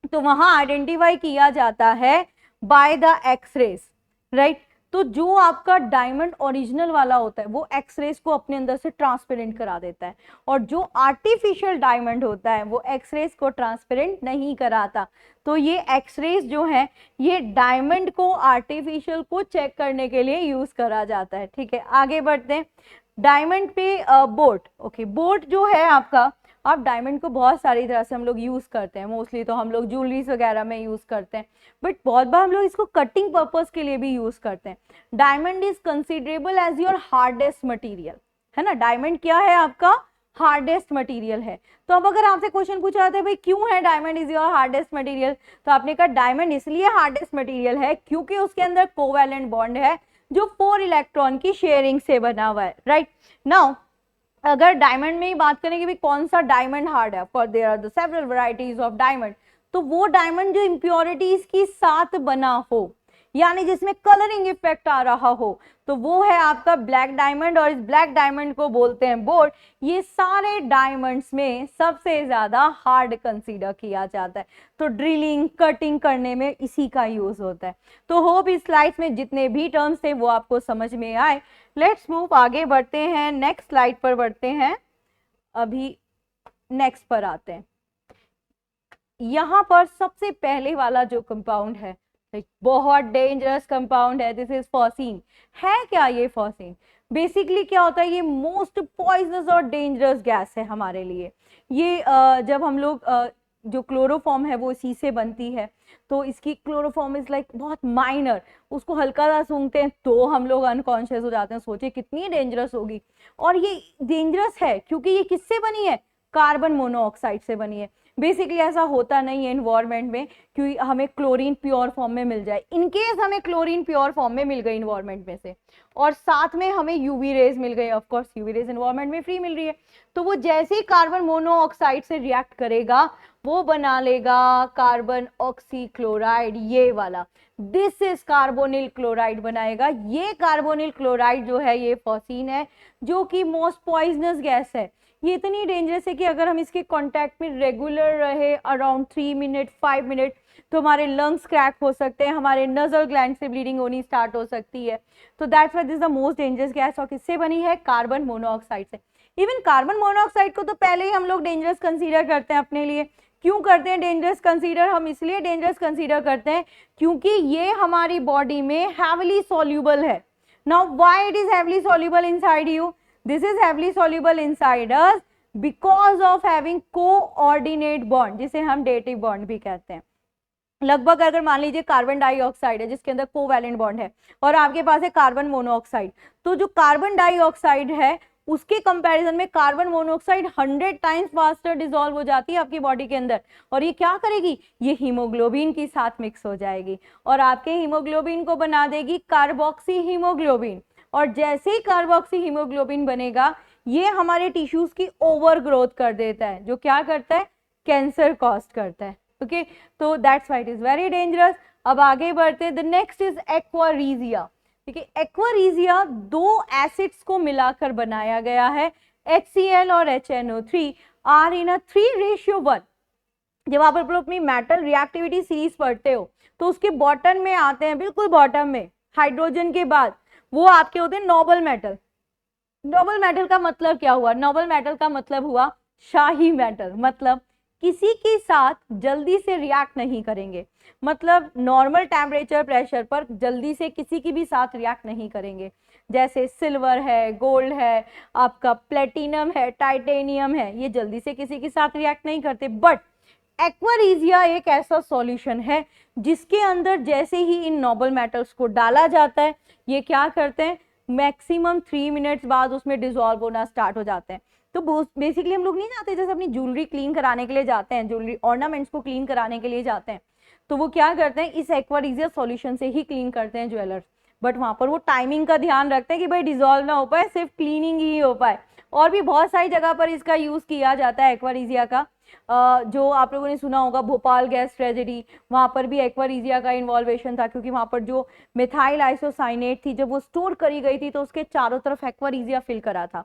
तो वहां आइडेंटिफाई किया जाता है बाय द एक्सरेज, राइट। तो जो आपका डायमंड ओरिजिनल वाला होता है वो एक्सरेज को अपने अंदर से ट्रांसपेरेंट करा देता है, और जो आर्टिफिशियल डायमंड होता है वो एक्सरेज को ट्रांसपेरेंट नहीं कराता। तो ये एक्सरेज जो है ये डायमंड को आर्टिफिशियल को चेक करने के लिए यूज करा जाता है, ठीक है। आगे बढ़ते हैं, डायमंड पे बोट, ओके, बोट जो है आपका, आप डायमंड को बहुत सारी तरह से हम लोग यूज करते हैं, मोस्टली तो हम लोग ज्वेलरीज वगैरह में यूज करते हैं, बट बहुत बार हम लोग इसको कटिंग पर्पस के लिए भी यूज करते हैं। Diamond is considerable as your hardest material, है ना, डायमंड क्या है आपका हार्डेस्ट मटेरियल है। तो अब अगर आपसे क्वेश्चन पूछा जाता है भाई क्यों है diamond is your hardest material, तो आपने कहा डायमंड इसलिए हार्डेस्ट मटेरियल है क्योंकि उसके अंदर कोवैलेंट बॉन्ड है जो 4 इलेक्ट्रॉन की शेयरिंग से बना हुआ है, राइट। नाउ अगर डायमंड में ही बात करें कि भाई कौन सा डायमंड हार्ड है, for there are the several varieties of diamond, तो वो डायमंड जो इंप्योरिटीज की साथ बना हो, यानी जिसमें कलरिंग इफेक्ट आ रहा हो, तो वो है आपका ब्लैक डायमंड, और इस ब्लैक डायमंड को बोलते हैं बोट। ये सारे डायमंड्स में सबसे ज्यादा हार्ड कंसीडर किया जाता है, तो ड्रिलिंग कटिंग करने में इसी का यूज होता है। तो होप इस स्लाइड्स में जितने भी टर्म्स थे वो आपको समझ में आए। लेट्स मूव, आगे बढ़ते हैं, नेक्स्ट स्लाइड पर बढ़ते हैं। अभी नेक्स्ट पर आते हैं, यहां पर सबसे पहले वाला जो कंपाउंड है बहुत डेंजरस कंपाउंड है, दिस इज फॉसिन। है क्या ये फॉसिन? बेसिकली क्या होता है, ये मोस्ट पॉइजनस और डेंजरस गैस है हमारे लिए। ये जब हम लोग जो क्लोरोफॉर्म है वो इसी से बनती है, तो इसकी क्लोरोफॉर्म इज लाइक बहुत माइनर, उसको हल्का सा सूंघते हैं तो हम लोग अनकॉन्शियस हो जाते हैं। सोचे कितनी डेंजरस होगी, और ये डेंजरस है क्योंकि ये किससे बनी है, कार्बन मोनोऑक्साइड से बनी है। बेसिकली ऐसा होता नहीं है इन्वायरमेंट में क्योंकि हमें क्लोरीन प्योर फॉर्म में मिल जाए, इनकेस हमें क्लोरीन प्योर फॉर्म में मिल गई इन्वायरमेंट में से, और साथ में हमें यूवी रेज मिल गई, of course UV rays environment में फ्री मिल रही है, तो वो जैसे ही कार्बन मोनोऑक्साइड से रिएक्ट करेगा वो बना लेगा कार्बन ऑक्सीक्लोराइड, ये वाला, दिस इज कार्बोनिल क्लोराइड बनाएगा। ये कार्बोनिल क्लोराइड जो है ये फॉसिन है, जो कि मोस्ट पॉइजनस गैस है। ये इतनी डेंजरस है कि अगर हम इसके कांटेक्ट में रेगुलर रहे अराउंड 3 मिनट 5 मिनट तो हमारे लंग्स क्रैक हो सकते हैं, हमारे नजल ग्लैंड से ब्लीडिंग होनी स्टार्ट हो सकती है। तो that's why this is the most dangerous gas, और किससे बनी है, कार्बन मोनोऑक्साइड से। इवन कार्बन मोनोऑक्साइड को तो पहले ही हम लोग डेंजरस कंसीडर करते हैं अपने लिए, क्यों करते हैं डेंजरस कंसीडर? हम इसलिए डेंजरस कंसीडर करते हैं क्योंकि ये हमारी बॉडी में हैविली सॉल्यूबल है. Now why it is heavily soluble inside you? This is heavily soluble inside us because of having coordinate bond, जिसे हम डेटिव बॉन्ड भी कहते हैं. लगभग अगर मान लीजिए कार्बन डाइऑक्साइड है जिसके अंदर कोवैलेंट बॉन्ड है और आपके पास है कार्बन मोनोऑक्साइड, तो जो कार्बन डाइऑक्साइड है उसके कंपैरिजन में carbon monoxide 100 times faster dissolve हो जाती है आपकी बॉडी के अंदर. और ये क्या करेगी? ये हीमोग्लोबिन के साथ मिक्स हो जाएगी और आपके हीमोग्लोबिन को बना देगी कार्बोक्सी हीमोग्लोबिन. और जैसे ही कार्बोक्सी हीमोग्लोबिन बनेगा ये हमारे टिश्यूज की ओवर ग्रोथ कर देता है, जो क्या करता है? कैंसर कॉज करता है. ओके, तो that's why it is very dangerous. अब आगे बढ़ते हैं. The next is aqua regia. देखिए, एक्वारीजिया दो एसिड्स को मिलाकर बनाया गया है. HCl और HNO3 आर इन अ 3:1. जब आप अपनी मेटल रिएक्टिविटी सीरीज पढ़ते हो तो उसके बॉटम में आते हैं, बिल्कुल बॉटम में हाइड्रोजन के बाद वो आपके होते हैं नोबल मेटल. नोबल मेटल का मतलब क्या हुआ? नोबल मेटल का मतलब हुआ शाही मेटल. मतलब किसी के साथ जल्दी से रिएक्ट नहीं करेंगे, मतलब नॉर्मल टेम्परेचर प्रेशर पर जल्दी से किसी की भी साथ रिएक्ट नहीं करेंगे. जैसे सिल्वर है, गोल्ड है, आपका प्लेटिनम है, टाइटेनियम है, ये जल्दी से किसी के साथ रिएक्ट नहीं करते. बट एक्वारीजिया एक ऐसा सॉल्यूशन है जिसके अंदर जैसे ही इन नोबल मेटल्स को डाला जाता है ये क्या करते हैं? मैक्सिमम 3 मिनट्स बाद उसमें डिसॉल्व होना स्टार्ट हो जाते हैं. तो बेसिकली हम लोग नहीं जाते जैसे अपनी ज्वेलरी क्लीन कराने के लिए जाते हैं, ज्वेलरी ऑर्नामेंट्स को क्लीन कराने के लिए जाते हैं, तो वो क्या करते हैं? इस एक्वारीजिया सॉल्यूशन से ही क्लीन करते हैं ज्वेलर्स. बट वहां पर वो टाइमिंग का ध्यान रखते हैं कि भाई डिसॉल्व ना हो पाए, सिर्फ क्लीनिंग ही हो पाए. और भी बहुत सारी जगह पर इसका यूज किया जाता है एक्वारीजिया का. जो आप लोगों ने सुना होगा भोपाल गैस ट्रेजेडी, वहां पर भी एक्वारीजिया का इन्वॉल्वेशन था क्योंकि वहां पर जो मिथाइल आइसोसाइनेट थी जब वो स्टोर करी गई थी तो उसके चारों तरफ एक्वारीजिया फिल करा था.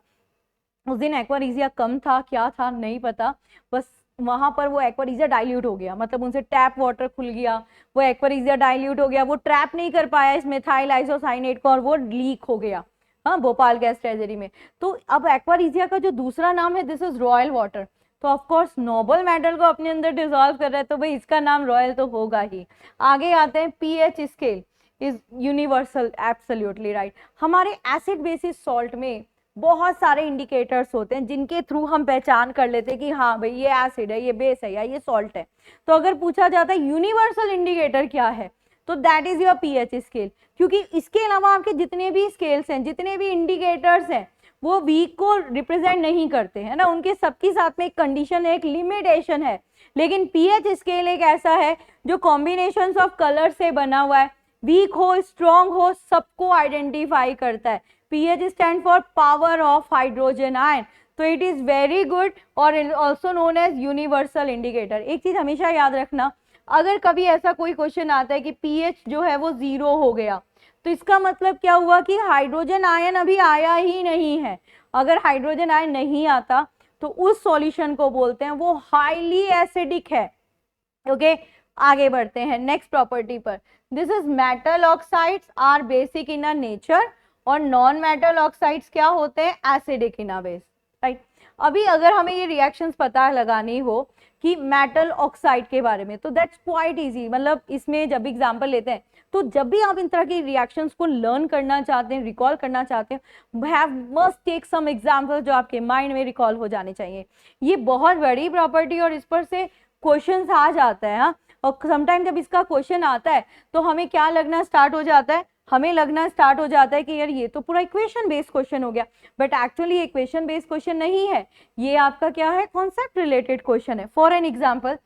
उस दिन एक्वारीजिया कम था, क्या था नहीं पता, बस वहां पर वो एक्वारीजिया डाइल्यूट हो गया, मतलब उनसे टैप वाटर खुल गया, वो एक्वारीजिया डाइल्यूट हो गया, वो ट्रैप नहीं कर पाया इस मिथाइल आइसोसाइनेट को और वो लीक हो गया. हाँ, भोपाल गैस ट्रेजेडी में. तो अब एक्वारीजिया का जो दूसरा नाम है दिस इज रॉयल वाटर. तो ऑफ कोर्स नोबल मेटल को अपने अंदर डिसॉल्व कर रहा है तो भाई इसका नाम रॉयल तो होगा ही. आगे आते हैं. PH scale is universal, absolutely right. हमारे एसिड बेसिस सॉल्ट में बहुत सारे इंडिकेटर्स होते हैं जिनके थ्रू हम पहचान कर लेते हैं कि हाँ भाई ये एसिड है, ये बेस है या ये सॉल्ट है. तो अगर पूछा जाता है यूनिवर्सल इंडिकेटर क्या है तो that is your pH scale. क्योंकि इसके अलावा आपके जितने भी स्केल्स हैं, जितने भी इंडिकेटर्स हैं, वो वीक को रिप्रेजेंट नहीं करते हैं ना, उनके सबके साथ में एक कंडीशन है, एक लिमिटेशन है. लेकिन पीएच स्केल एक ऐसा है जो कॉम्बिनेशन ऑफ कलर से बना हुआ है, वीक हो स्ट्रॉन्ग हो सबको आइडेंटिफाई करता है. pH stand for power of hydrogen ion. तो इट इज वेरी गुड और also known as universal indicator. एक चीज हमेशा याद रखना, अगर कभी ऐसा कोई क्वेश्चन आता है कि pH जो है वो 0 हो गया तो इसका मतलब क्या हुआ कि हाइड्रोजन आयन अभी आया ही नहीं है. अगर हाइड्रोजन आयन नहीं आता तो उस सॉल्यूशन को बोलते हैं वो हाईली एसिडिक है. ओके, आगे बढ़ते हैं नेक्स्ट प्रॉपर्टी पर. This is metal oxides are basic in a nature और नॉन मेटल ऑक्साइड्स क्या होते हैं? Acidic in a base. Right. अभी अगर हमें ये रिएक्शंस पता लगानी हो कि मेटल ऑक्साइड के बारे में तो दैट्स क्वाइट इजी. मतलब इसमें जब एग्जांपल लेते हैं तो जब भी आप इन तरह की रिएक्शंस को लर्न करना चाहते हैं, रिकॉल करना चाहते हैं, have must take some example जो आपके माइंड में रिकॉल हो जाने चाहिए. ये बहुत बड़ी प्रॉपर्टी और इस पर से क्वेश्चंस आ जाता है. हाँ, और समटाइम जब इसका क्वेश्चन आता है तो हमें क्या लगना स्टार्ट हो जाता है? हमें लगना स्टार्ट हो जाता है कि यार ये तो पूरा इक्वेशन बेस्ड क्वेश्चन हो गया. But actually equation based question नहीं है, ये आपका क्या है? कॉन्सेप्ट रिलेटेड क्वेश्चन है. For an example,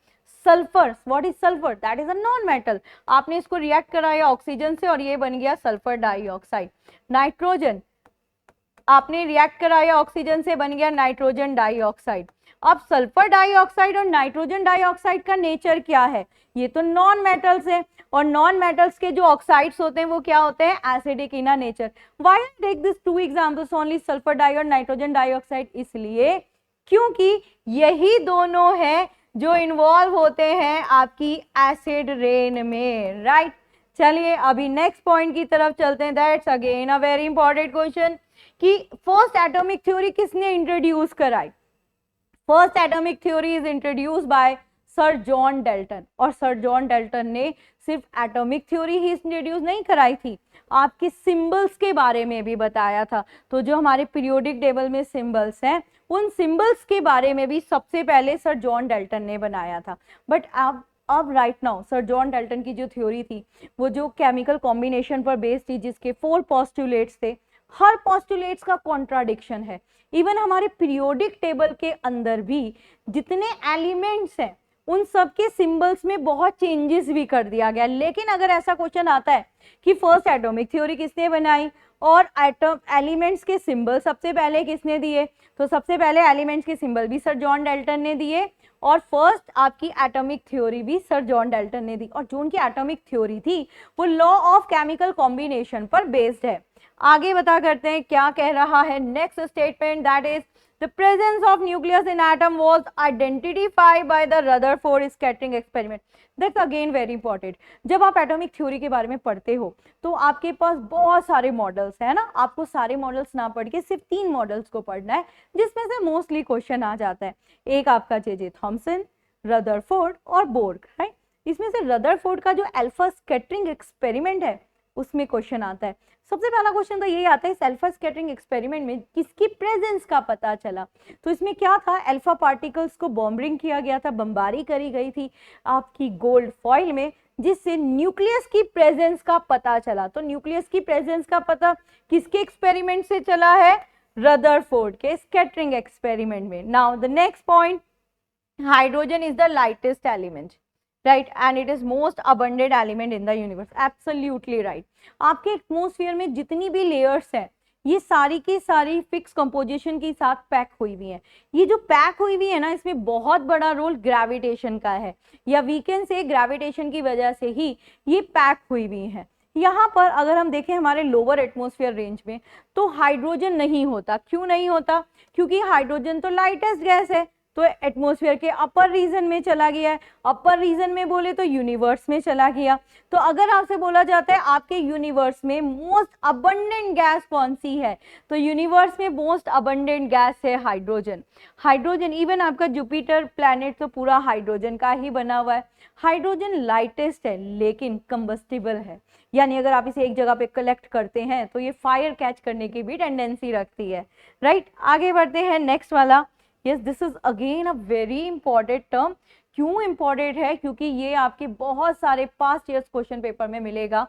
sulphur. What is sulphur? That is a non metal. आपने इसको रिएक्ट कराया ऑक्सीजन से और ये बन गया सल्फर डाइऑक्साइड. नाइट्रोजन, आपने रिएक्ट कराया ऑक्सीजन से बन गया नाइट्रोजन डाइऑक्साइड. अब सल्फर डाइऑक्साइड और नाइट्रोजन डाइऑक्साइड का नेचर क्या है? ये तो नॉन मेटल्स है और नॉन मेटल्स के जो ऑक्साइड्स होते हैं वो क्या होते हैं? Acidic in nature. Why I take this two examples only, sulphur di और नाइट्रोजन डाइऑक्साइड? इसलिए क्योंकि यही दोनों है जो इन्वॉल्व होते हैं आपकी एसिड रेन में. राइट. चलिए अभी नेक्स्ट पॉइंट की तरफ चलते हैं. That's again a very important question कि फर्स्ट एटॉमिक थ्योरी किसने इंट्रोड्यूस कराई? First atomic theory is introduce by sir John Dalton. और सर जॉन डाल्टन ने सिर्फ एटॉमिक थ्योरी ही इंट्रोड्यूस नहीं कराई थी, आपकी सिंबल्स के बारे में भी बताया था। तो जो हमारे पीरियोडिक टेबल में सिंबल्स हैं, उन सिंबल्स के बारे में भी सबसे पहले सर जॉन डाल्टन ने बनाया था। बट अब right now sir John Dalton की जो थ्योरी थी, वो जो केमिकल कॉम्बिनेशन पर बेस्ड थी, जिसके 4 पोस्टुलेट्स थे, हर पोस्टुलेट्स का कॉन्ट्राडिक्शन है। इवन हमारे पीरियोडिक टेबल के अंदर भी जितने एलिमेंट्स हैं, उन सब के सिंबल्स में बहुत चेंजेस भी कर दिया गया। लेकिन अगर ऐसा क्वेश्चन आता है कि फर्स्ट एटॉमिक थ्योरी किसने बनाई और एटम एलिमेंट्स के सिंबल सबसे पहले किसने दिए, तो सबसे पहले एलिमेंट्स के सिंबल भी सर जॉन डाल्टन ने दिए और फर्स्ट आपकी एटॉमिक थ्योरी भी सर जॉन डाल्टन ने दी। और जो उनकी एटॉमिक थ्योरी थी वो लॉ ऑफ केमिकल कॉम्बिनेशन पर बेस्ड है। आगे बता करते हैं क्या कह रहा है next statement, that is the presence of nucleus in atom was identified by the Rutherford scattering experiment. That's again very important. जब आप एटॉमिक थ्योरी के बारे में पढ़ते हो तो आपके पास बहुत सारे मॉडल्स है ना, आपको सारे मॉडल्स ना पढ़ के सिर्फ 3 मॉडल्स को पढ़ना है, जिसमें से मोस्टली क्वेश्चन आ जाता है। एक आपका जे थॉमसन, रदरफोर्ड और बोर्ग, राइट। इसमें से रदरफोर्ड का जो अल्फा स्कैटरिंग एक्सपेरिमेंट है उसमें क्वेश्चन आता है। सबसे पहला क्वेश्चन तो यही आता है, इस अल्फा स्कैटरिंग एक्सपेरिमेंट में किसकी प्रेजेंस का पता चला। तो इसमें क्या था, अल्फा पार्टिकल्स को बॉम्बिंग किया गया था, बमबारी करी गई थी आपकी गोल्ड फॉइल में, जिससे न्यूक्लियस की प्रेजेंस का पता चला। तो न्यूक्लियस की प्रेजेंस का पता किसके एक्सपेरिमेंट से चला है, रदरफोर्ड के स्कैटरिंग एक्सपेरिमेंट में। Now the next point, hydrogen is the lightest element, right, and it is most abundant element in the universe. Absolutely right. आपके एटमॉस्फेयर में जितनी भी लेयर्स हैं, ये सारी की सारी फिक्स कंपोजिशन के साथ पैक हुई हुई है। ये जो पैक हुई हुई है ना, इसमें बहुत बड़ा रोल ग्रेविटेशन का है, या वीकेंड से ग्रेविटेशन की वजह से ही ये पैक हुई हुई है। यहाँ पर अगर हम देखें हमारे लोअर एटमॉस्फेयर रेंज में, तो हाइड्रोजन नहीं होता। क्यों नहीं होता, क्योंकि हाइड्रोजन तो लाइटेस्ट गैस है, तो एटमॉस्फेयर के अपर रीजन में चला गया है। अपर रीजन में बोले तो यूनिवर्स में चला गया। तो अगर आपसे बोला जाता है आपके यूनिवर्स में मोस्ट अबंडेंट गैस कौन सी है, तो यूनिवर्स में मोस्ट अबंडेंट गैस है हाइड्रोजन। हाइड्रोजन, इवन आपका जुपिटर प्लैनेट तो पूरा हाइड्रोजन का ही बना हुआ है। हाइड्रोजन लाइटेस्ट है लेकिन कंबस्टिबल है, यानी अगर आप इसे एक जगह पे कलेक्ट करते हैं तो ये फायर कैच करने की भी टेंडेंसी रखती है, राइट। आगे बढ़ते हैं नेक्स्ट वाला। Yes, this is again a very important term. क्यों इंपॉर्टेंट है, क्योंकि ये आपके बहुत सारे पास्ट ईयर्स क्वेश्चन पेपर में मिलेगा।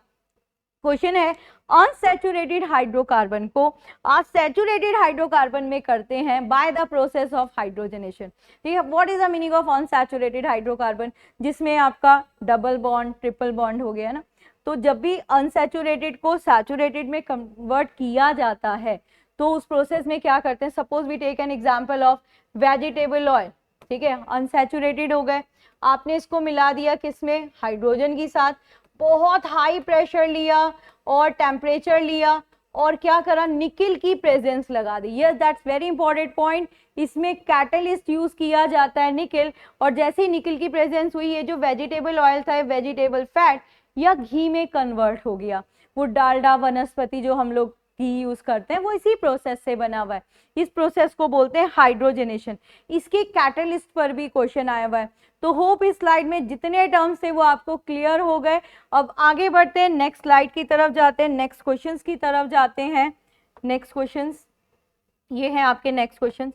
क्वेश्चन है, अनसैचुरेटेड हाइड्रोकार्बन को आप सैचुरेटेड हाइड्रोकार्बन में करते हैं by the process of hydrogenation. ठीक है, what is the meaning of unsaturated hydrocarbon, जिसमें आपका डबल बॉन्ड ट्रिपल बॉन्ड हो गया ना। तो जब भी अनसैचुरेटेड को सैचुरेटेड में कन्वर्ट किया जाता है तो उस प्रोसेस में क्या करते हैं, suppose we take an example of vegetable oil, ठीक है, अनसैचुरेटेड हो गए, आपने इसको मिला दिया किसमें, हाइड्रोजन के साथ, बहुत हाई प्रेशर लिया और टेम्परेचर लिया और क्या करा, निकिल की प्रेजेंस लगा दी। Yes, that's very important point. इसमें कैटलिस्ट यूज किया जाता है निकिल, और जैसे ही निकिल की प्रेजेंस हुई, ये जो वेजिटेबल ऑयल था वेजिटेबल फैट या घी में कन्वर्ट हो गया। वो डालडा वनस्पति जो हम लोग घी यूज करते हैं वो इसी प्रोसेस से बना हुआ है। इस प्रोसेस को बोलते हैं हाइड्रोजनेशन। इसके कैटलिस्ट पर भी क्वेश्चन आया हुआ है। तो होप इस स्लाइड में जितने टर्म्स थे वो आपको क्लियर हो गए। अब आगे बढ़ते हैं, नेक्स्ट स्लाइड की तरफ जाते हैं, नेक्स्ट क्वेश्चंस की तरफ जाते हैं। नेक्स्ट क्वेश्चंस ये हैं आपके नेक्स्ट क्वेश्चंस।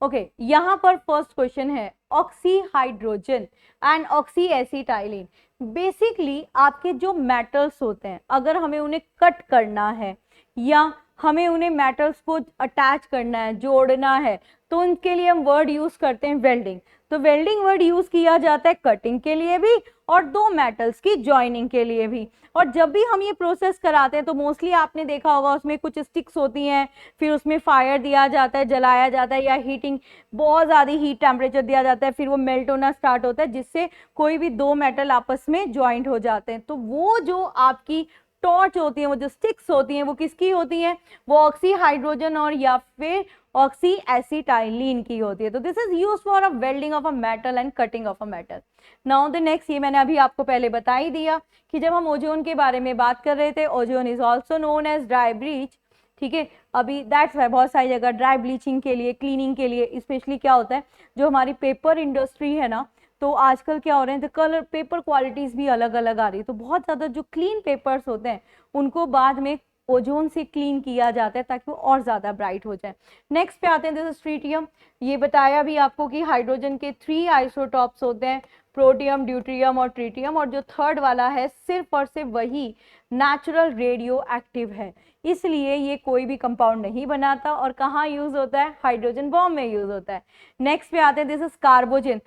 ओके, यहाँ पर फर्स्ट क्वेश्चन है oxy hydrogen and oxy acetylene. Basically आपके जो मेटल्स होते हैं, अगर हमें उन्हें कट करना है या हमें उन्हें मेटल्स को अटैच करना है, जोड़ना है, तो उनके लिए हम वर्ड यूज करते हैं वेल्डिंग। तो वेल्डिंग वर्ड यूज किया जाता है कटिंग के लिए भी और दो मेटल्स की जॉइनिंग के लिए भी। और जब भी हम ये प्रोसेस कराते हैं तो मोस्टली आपने देखा होगा उसमें कुछ स्टिक्स होती हैं, फिर उसमें फायर दिया जाता है, जलाया जाता है, या हीटिंग, बहुत ज़्यादा हीट टेम्परेचर दिया जाता है, फिर वो मेल्ट होना स्टार्ट होता है, जिससे कोई भी दो मेटल आपस में ज्वाइंट हो जाते हैं। तो वो जो आपकी टॉर्च होती है, वो जो स्टिक्स होती हैं, वो किसकी होती हैं, वो ऑक्सी हाइड्रोजन और या फिर ऑक्सी एसिटाइलिन की होती है। तो this is used for a welding of a metal and cutting of a metal. Now the next, ये मैंने अभी आपको पहले बता ही दिया कि जब हम ओजोन के बारे में बात कर रहे थे, ozone is also known as dry bleach. ठीक है, अभी दैट्स वाई बहुत सारी जगह ड्राई ब्लीचिंग के लिए, क्लीनिंग के लिए, स्पेशली क्या होता है, जो हमारी पेपर इंडस्ट्री है ना, तो तो आजकल क्या हो रहे हैं, द कलर पेपर क्वालिटीज भी अलग अलग आ रही है, तो बहुत ज़्यादा जो क्लीन पेपर्स होते हैं उनको बाद में ओजोन से क्लीन किया जाता है ताकि वो और ज़्यादा ब्राइट हो जाए। नेक्स्ट पे आते हैं, दिस इज ट्रीटियम। ये बताया भी आपको कि हाइड्रोजन के 3 आइसोटॉप्स होते हैं, प्रोटियम, ड्यूट्रियम और ट्रीटियम, और जो थर्ड वाला है सिर्फ और सिर्फ वही नेचुरल रेडियो एक्टिव है, इसलिए ये कोई भी कंपाउंड नहीं बनाता। और कहाँ यूज होता है, हाइड्रोजन बॉम्ब में यूज होता है। नेक्स्ट पे आते हैं, दिस इज कार्बोजन।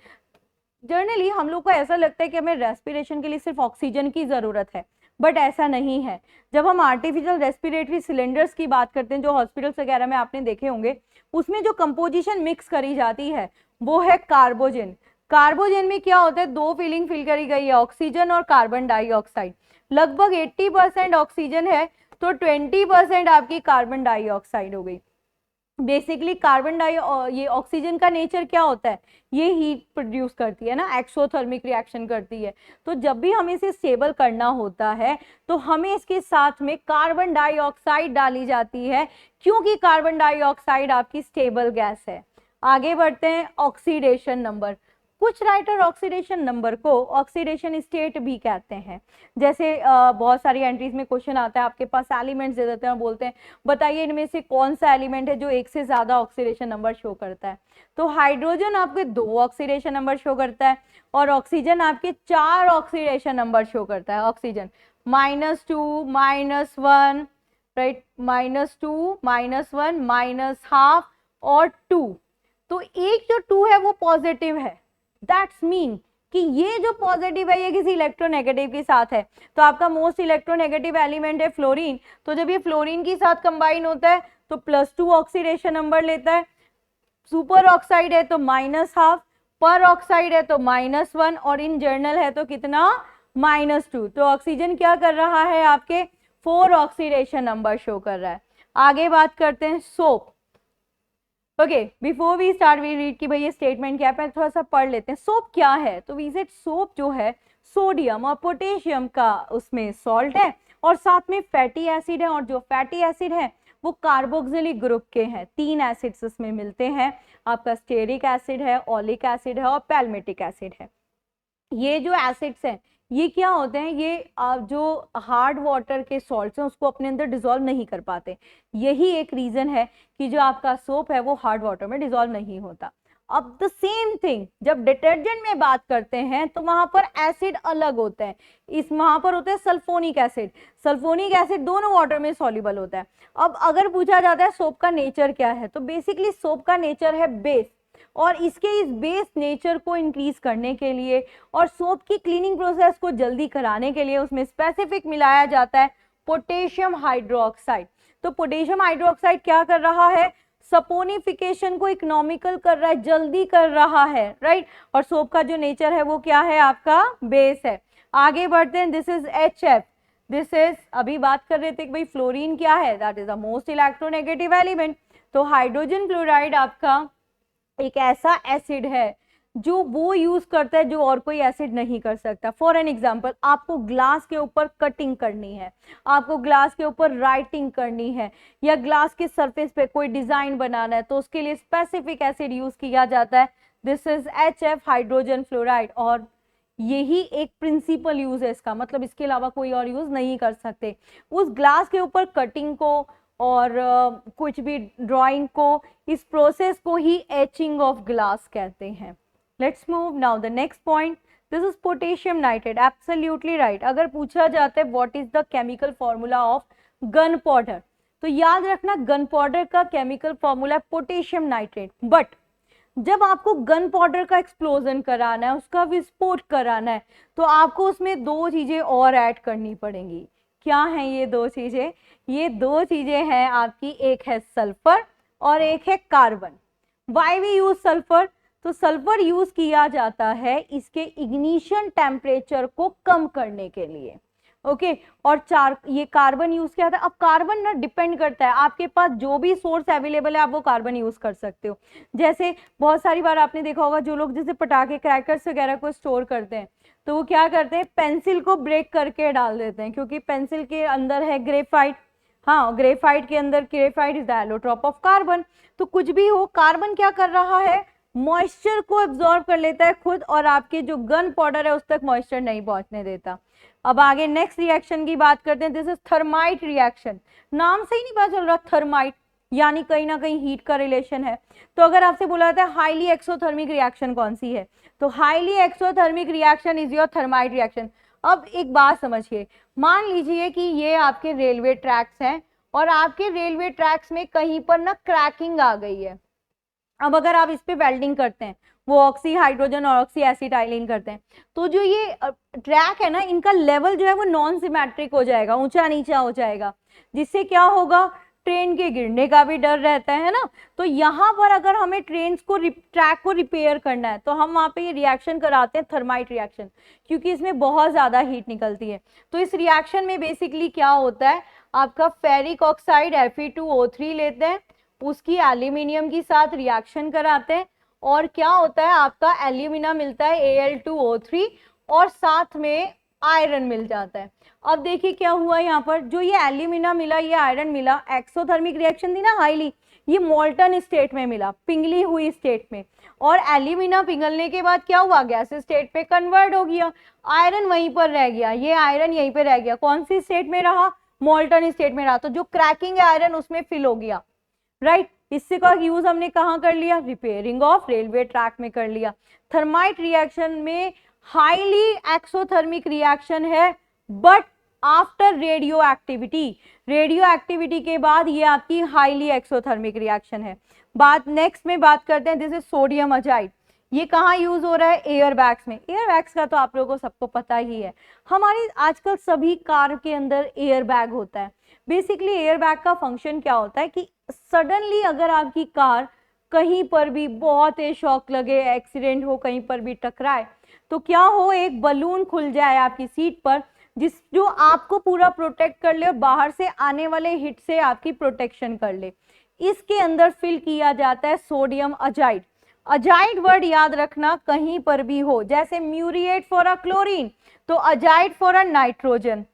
जनरली हम लोग को ऐसा लगता है कि हमें रेस्पिरेशन के लिए सिर्फ ऑक्सीजन की जरूरत है, बट ऐसा नहीं है। जब हम आर्टिफिशियल रेस्पिरेटरी सिलेंडर्स की बात करते हैं जो हॉस्पिटल्स वगैरह में आपने देखे होंगे, उसमें जो कंपोजिशन मिक्स करी जाती है वो है कार्बोजन। कार्बोजन में क्या होता है, दो फीलिंग फिल करी गई है, ऑक्सीजन और कार्बन डाइऑक्साइड। लगभग 80% ऑक्सीजन है तो 20% आपकी कार्बन डाइऑक्साइड हो गई। बेसिकली ये ऑक्सीजन का नेचर क्या होता है, ये हीट प्रोड्यूस करती है ना, एक्सोथर्मिक रिएक्शन करती है। तो जब भी हमें इसे स्टेबल करना होता है तो हमें इसके साथ में कार्बन डाइऑक्साइड डाली जाती है, क्योंकि कार्बन डाइऑक्साइड आपकी स्टेबल गैस है। आगे बढ़ते हैं, ऑक्सीडेशन नंबर। कुछ राइटर ऑक्सीडेशन नंबर को ऑक्सीडेशन स्टेट भी कहते हैं। जैसे बहुत सारी एंट्रीज में क्वेश्चन आता है, आपके पास एलिमेंट्स दे देते हैं और बोलते हैं बताइए इनमें से कौन सा एलिमेंट है जो एक से ज्यादा ऑक्सीडेशन नंबर शो करता है। तो हाइड्रोजन आपके 2 ऑक्सीडेशन नंबर शो करता है और ऑक्सीजन आपके 4 ऑक्सीडेशन नंबर शो करता है। ऑक्सीजन -2, -1, राइट, -2, -1, -12 और 2। तो एक जो 2 है वो पॉजिटिव है, दैट्स मीन कि ये जो पॉजिटिव है ये किसी इलेक्ट्रोनेगेटिव के साथ है। तो आपका मोस्ट इलेक्ट्रोनेगेटिव एलिमेंट है फ्लोरीन, तो जब ये फ्लोरीन के साथ कंबाइन होता है तो +2 ऑक्सीडेशन नंबर लेता है। सुपर ऑक्साइड है तो -12, पर ऑक्साइड है तो -1 और इन जर्नल है तो कितना, -2। तो ऑक्सीजन क्या कर रहा है, आपके 4 ऑक्सीडेशन नंबर शो कर रहा है। आगे बात करते हैं soap. Okay, before we start we read कि भाई ये स्टेटमेंट क्या है, थोड़ा सा पढ़ लेते हैं। सोप क्या है, तो वी सेड सोप जो है सोडियम और पोटेशियम का उसमें सॉल्ट है और साथ में फैटी एसिड है, और जो फैटी एसिड है वो कार्बोक्सिलिक ग्रुप के हैं। 3 एसिड्स उसमें मिलते हैं, आपका स्टेरिक एसिड है, ओलिक एसिड है और पैल्मेटिक एसिड है। ये जो एसिड्स हैं ये क्या होते हैं, ये जो हार्ड वाटर के सॉल्ट्स हैं उसको अपने अंदर डिसॉल्व नहीं कर पाते। यही एक रीजन है कि जो आपका सोप है वो हार्ड वाटर में डिसॉल्व नहीं होता। अब द सेम थिंग जब डिटर्जेंट में बात करते हैं तो वहां पर एसिड अलग होते हैं। वहां पर होता है सल्फोनिक एसिड, सल्फोनिक एसिड दोनों वाटर में सॉल्युबल होता है। अब अगर पूछा जाता है सोप का नेचर क्या है, तो बेसिकली सोप का नेचर है बेस, और इसके इस बेस नेचर को इंक्रीज करने के लिए और सोप की क्लीनिंग प्रोसेस को जल्दी कराने के लिए उसमें स्पेसिफिक मिलाया जाता है पोटेशियम हाइड्रोक्साइड। तो पोटेशियम हाइड्रोक्साइड क्या कर रहा है, सपोनिफिकेशन को इकोनॉमिकल कर रहा है, जल्दी कर रहा है, राइट। और सोप का जो नेचर है वो क्या है, आपका बेस है। आगे बढ़ते हैं, this is HF। This is, अभी बात कर रहे थे कि भाई फ्लोरीन क्या है, that is the most electronegative element. तो हाइड्रोजन क्लोराइड आपका एक ऐसा एसिड है जो वो यूज करता है जो और कोई एसिड नहीं कर सकता। फॉर एन एग्जांपल, आपको ग्लास के ऊपर कटिंग करनी है, आपको ग्लास के ऊपर राइटिंग करनी है, या ग्लास के सरफेस पे कोई डिजाइन बनाना है, तो उसके लिए स्पेसिफिक एसिड यूज किया जाता है। This is HF, hydrogen fluoride. और यही एक प्रिंसिपल यूज है इसका, मतलब इसके अलावा कोई और यूज नहीं कर सकते। उस ग्लास के ऊपर कटिंग को और कुछ भी ड्राइंग को, इस प्रोसेस को ही एचिंग ऑफ ग्लास कहते हैं। Let's move now the next point, this is potassium nitrate. Absolutely right. अगर पूछा जाता है what is the chemical formula of gun powder, तो याद रखना गन पाउडर का केमिकल फॉर्मूला है पोटेशियम नाइट्रेट। बट जब आपको गन पाउडर का एक्सप्लोजन कराना है, उसका विस्फोट कराना है, तो आपको उसमें 2 चीजें और ऐड करनी पड़ेंगी। क्या हैं ये 2 चीजें, ये 2 चीजें हैं आपकी, एक है सल्फर और एक है carbon. Why we use sulphur, तो सल्फर यूज किया जाता है इसके इग्निशन टेम्परेचर को कम करने के लिए, ओके। और ये कार्बन यूज किया था। अब कार्बन ना डिपेंड करता है, आपके पास जो भी सोर्स अवेलेबल है आप वो कार्बन यूज कर सकते हो। जैसे बहुत सारी बार आपने देखा होगा जो लोग जैसे पटाखे क्रैकर्स वगैरह को स्टोर करते हैं, तो वो क्या करते हैं, पेंसिल को ब्रेक करके डाल देते हैं, क्योंकि पेंसिल के अंदर है ग्रेफाइट। हाँ, ग्रेफाइट के अंदर, graphite is the allotrope of carbon. तो कुछ भी हो, कार्बन क्या कर रहा है, मॉइस्चर को एब्जॉर्ब कर लेता है खुद और आपके जो गन पाउडर है उस तक मॉइस्चर नहीं पहुंचने देता। अब आगे नेक्स्ट रिएक्शन की बात करते हैं, दिस इज थर्माइट रिएक्शन। नाम से ही नहीं पता चल रहा थर्माइट, यानी कहीं ना कहीं हीट का रिलेशन है। तो अगर आपसे बोला जाता है हाईली एक्सोथर्मिक रिएक्शन कौन सी है, तो highly exothermic reaction is your thermite reaction. अब एक बात समझिए, मान लीजिए कि ये आपके रेलवे ट्रैक्स हैं और आपके रेलवे ट्रैक्स में कहीं पर ना क्रैकिंग आ गई है। अब अगर आप इस पे वेल्डिंग करते हैं, वो ऑक्सी हाइड्रोजन और ऑक्सी एसिटाइलिन करते हैं, तो जो ये ट्रैक है ना, इनका लेवल जो है वो नॉन सिमेट्रिक हो जाएगा, ऊंचा नीचा हो जाएगा, जिससे क्या होगा, ट्रेन के गिरने का भी डर रहता है ना। तो यहाँ पर अगर हमें ट्रेन को ट्रैक को रिपेयर करना है तो हम वहाँ पे ये रिएक्शन कराते हैं थर्माइट रिएक्शन, क्योंकि इसमें बहुत ज्यादा हीट निकलती है। तो इस रिएक्शन में बेसिकली क्या होता है, आपका फेरिक ऑक्साइड Fe2O3 लेते हैं, उसकी एल्यूमिनियम के साथ रिएक्शन कराते हैं और क्या होता है, आपका एल्यूमिना मिलता है Al2O3 और साथ में आयरन मिल जाता है। अब देखिए क्या हुआ यहाँ पर, जो ये एल्यूमिना मिला, ये आयरन मिला, एक्सोथर्मिक रिएक्शन थी ना हाईली, ये मोल्टन स्टेट में मिला, पिघली हुई स्टेट में, और एल्यूमिना पिघलने के बाद क्या हुआ, गैस स्टेट पे कन्वर्ट हो गया, आयरन वहीं पर रह गया, ये आयरन यहीं पे रह गया, कौन सी स्टेट में रहा, मोल्टन स्टेट में रहा। तो जो क्रैकिंग है आयरन उसमें फिल हो गया, राइट। इससे का यूज हमने कहाँ कर लिया, रिपेयरिंग ऑफ रेलवे ट्रैक में कर लिया। थर्माइट रिएक्शन में हाईली एक्सोथर्मिक रिएक्शन है, but after radio activity, radio activity के बाद ये आपकी हाईली एक्सोथर्मिक रिएक्शन है। बात नेक्स्ट में बात करते हैं, दिस इज सोडियम अजाइड। ये कहाँ यूज हो रहा है, एयर बैग्स में। एयर बैग्स का तो आप लोगों को सबको पता ही है, हमारी आजकल सभी कार के अंदर एयर बैग होता है। बेसिकली एयर बैग का फंक्शन क्या होता है कि सडनली अगर आपकी कार कहीं पर भी बहुत तेज शॉक लगे, एक्सीडेंट हो, कहीं पर भी टकराए, तो क्या हो, एक बलून खुल जाए आपकी सीट पर, जो आपको पूरा प्रोटेक्ट कर ले और बाहर से आने वाले हिट से आपकी प्रोटेक्शन कर ले। इसके अंदर फिल किया जाता है सोडियम अजाइड। अजाइड वर्ड याद रखना, कहीं पर भी हो, जैसे म्यूरिएट फॉर अ क्लोरीन, तो अजाइड फॉर अ नाइट्रोजन।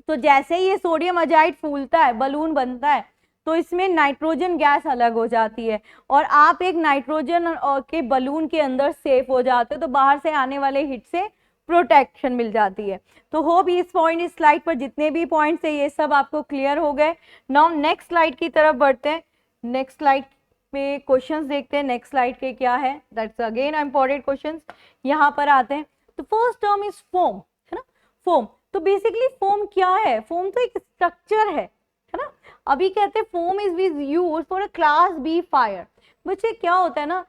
तो जैसे ही ये सोडियम अजाइड फूलता है, बलून बनता है, तो इसमें नाइट्रोजन गैस अलग हो जाती है और आप एक नाइट्रोजन के बलून के अंदर सेफ हो जाते हो, तो बाहर से आने वाले हिट से प्रोटेक्शन मिल जाती है। तो होप इस पॉइंट, इस स्लाइड पर जितने भी पॉइंट्स है ये सब आपको क्लियर हो गए। नाउ नेक्स्ट स्लाइड की तरफ बढ़ते हैं। नेक्स्ट स्लाइड पे क्वेश्चंस देखते हैं, नेक्स्ट स्लाइड के क्या है, दैट्स अगेन इंपॉर्टेंट क्वेश्चंस। यहाँ पर आते हैं, तो फर्स्ट टर्म इज फोम, है ना, फोम। तो बेसिकली फोम क्या है, फोम तो एक स्ट्रक्चर है ना। अभी कहते हैं foam is used for a class B fire. बच्चे क्या होता है ना,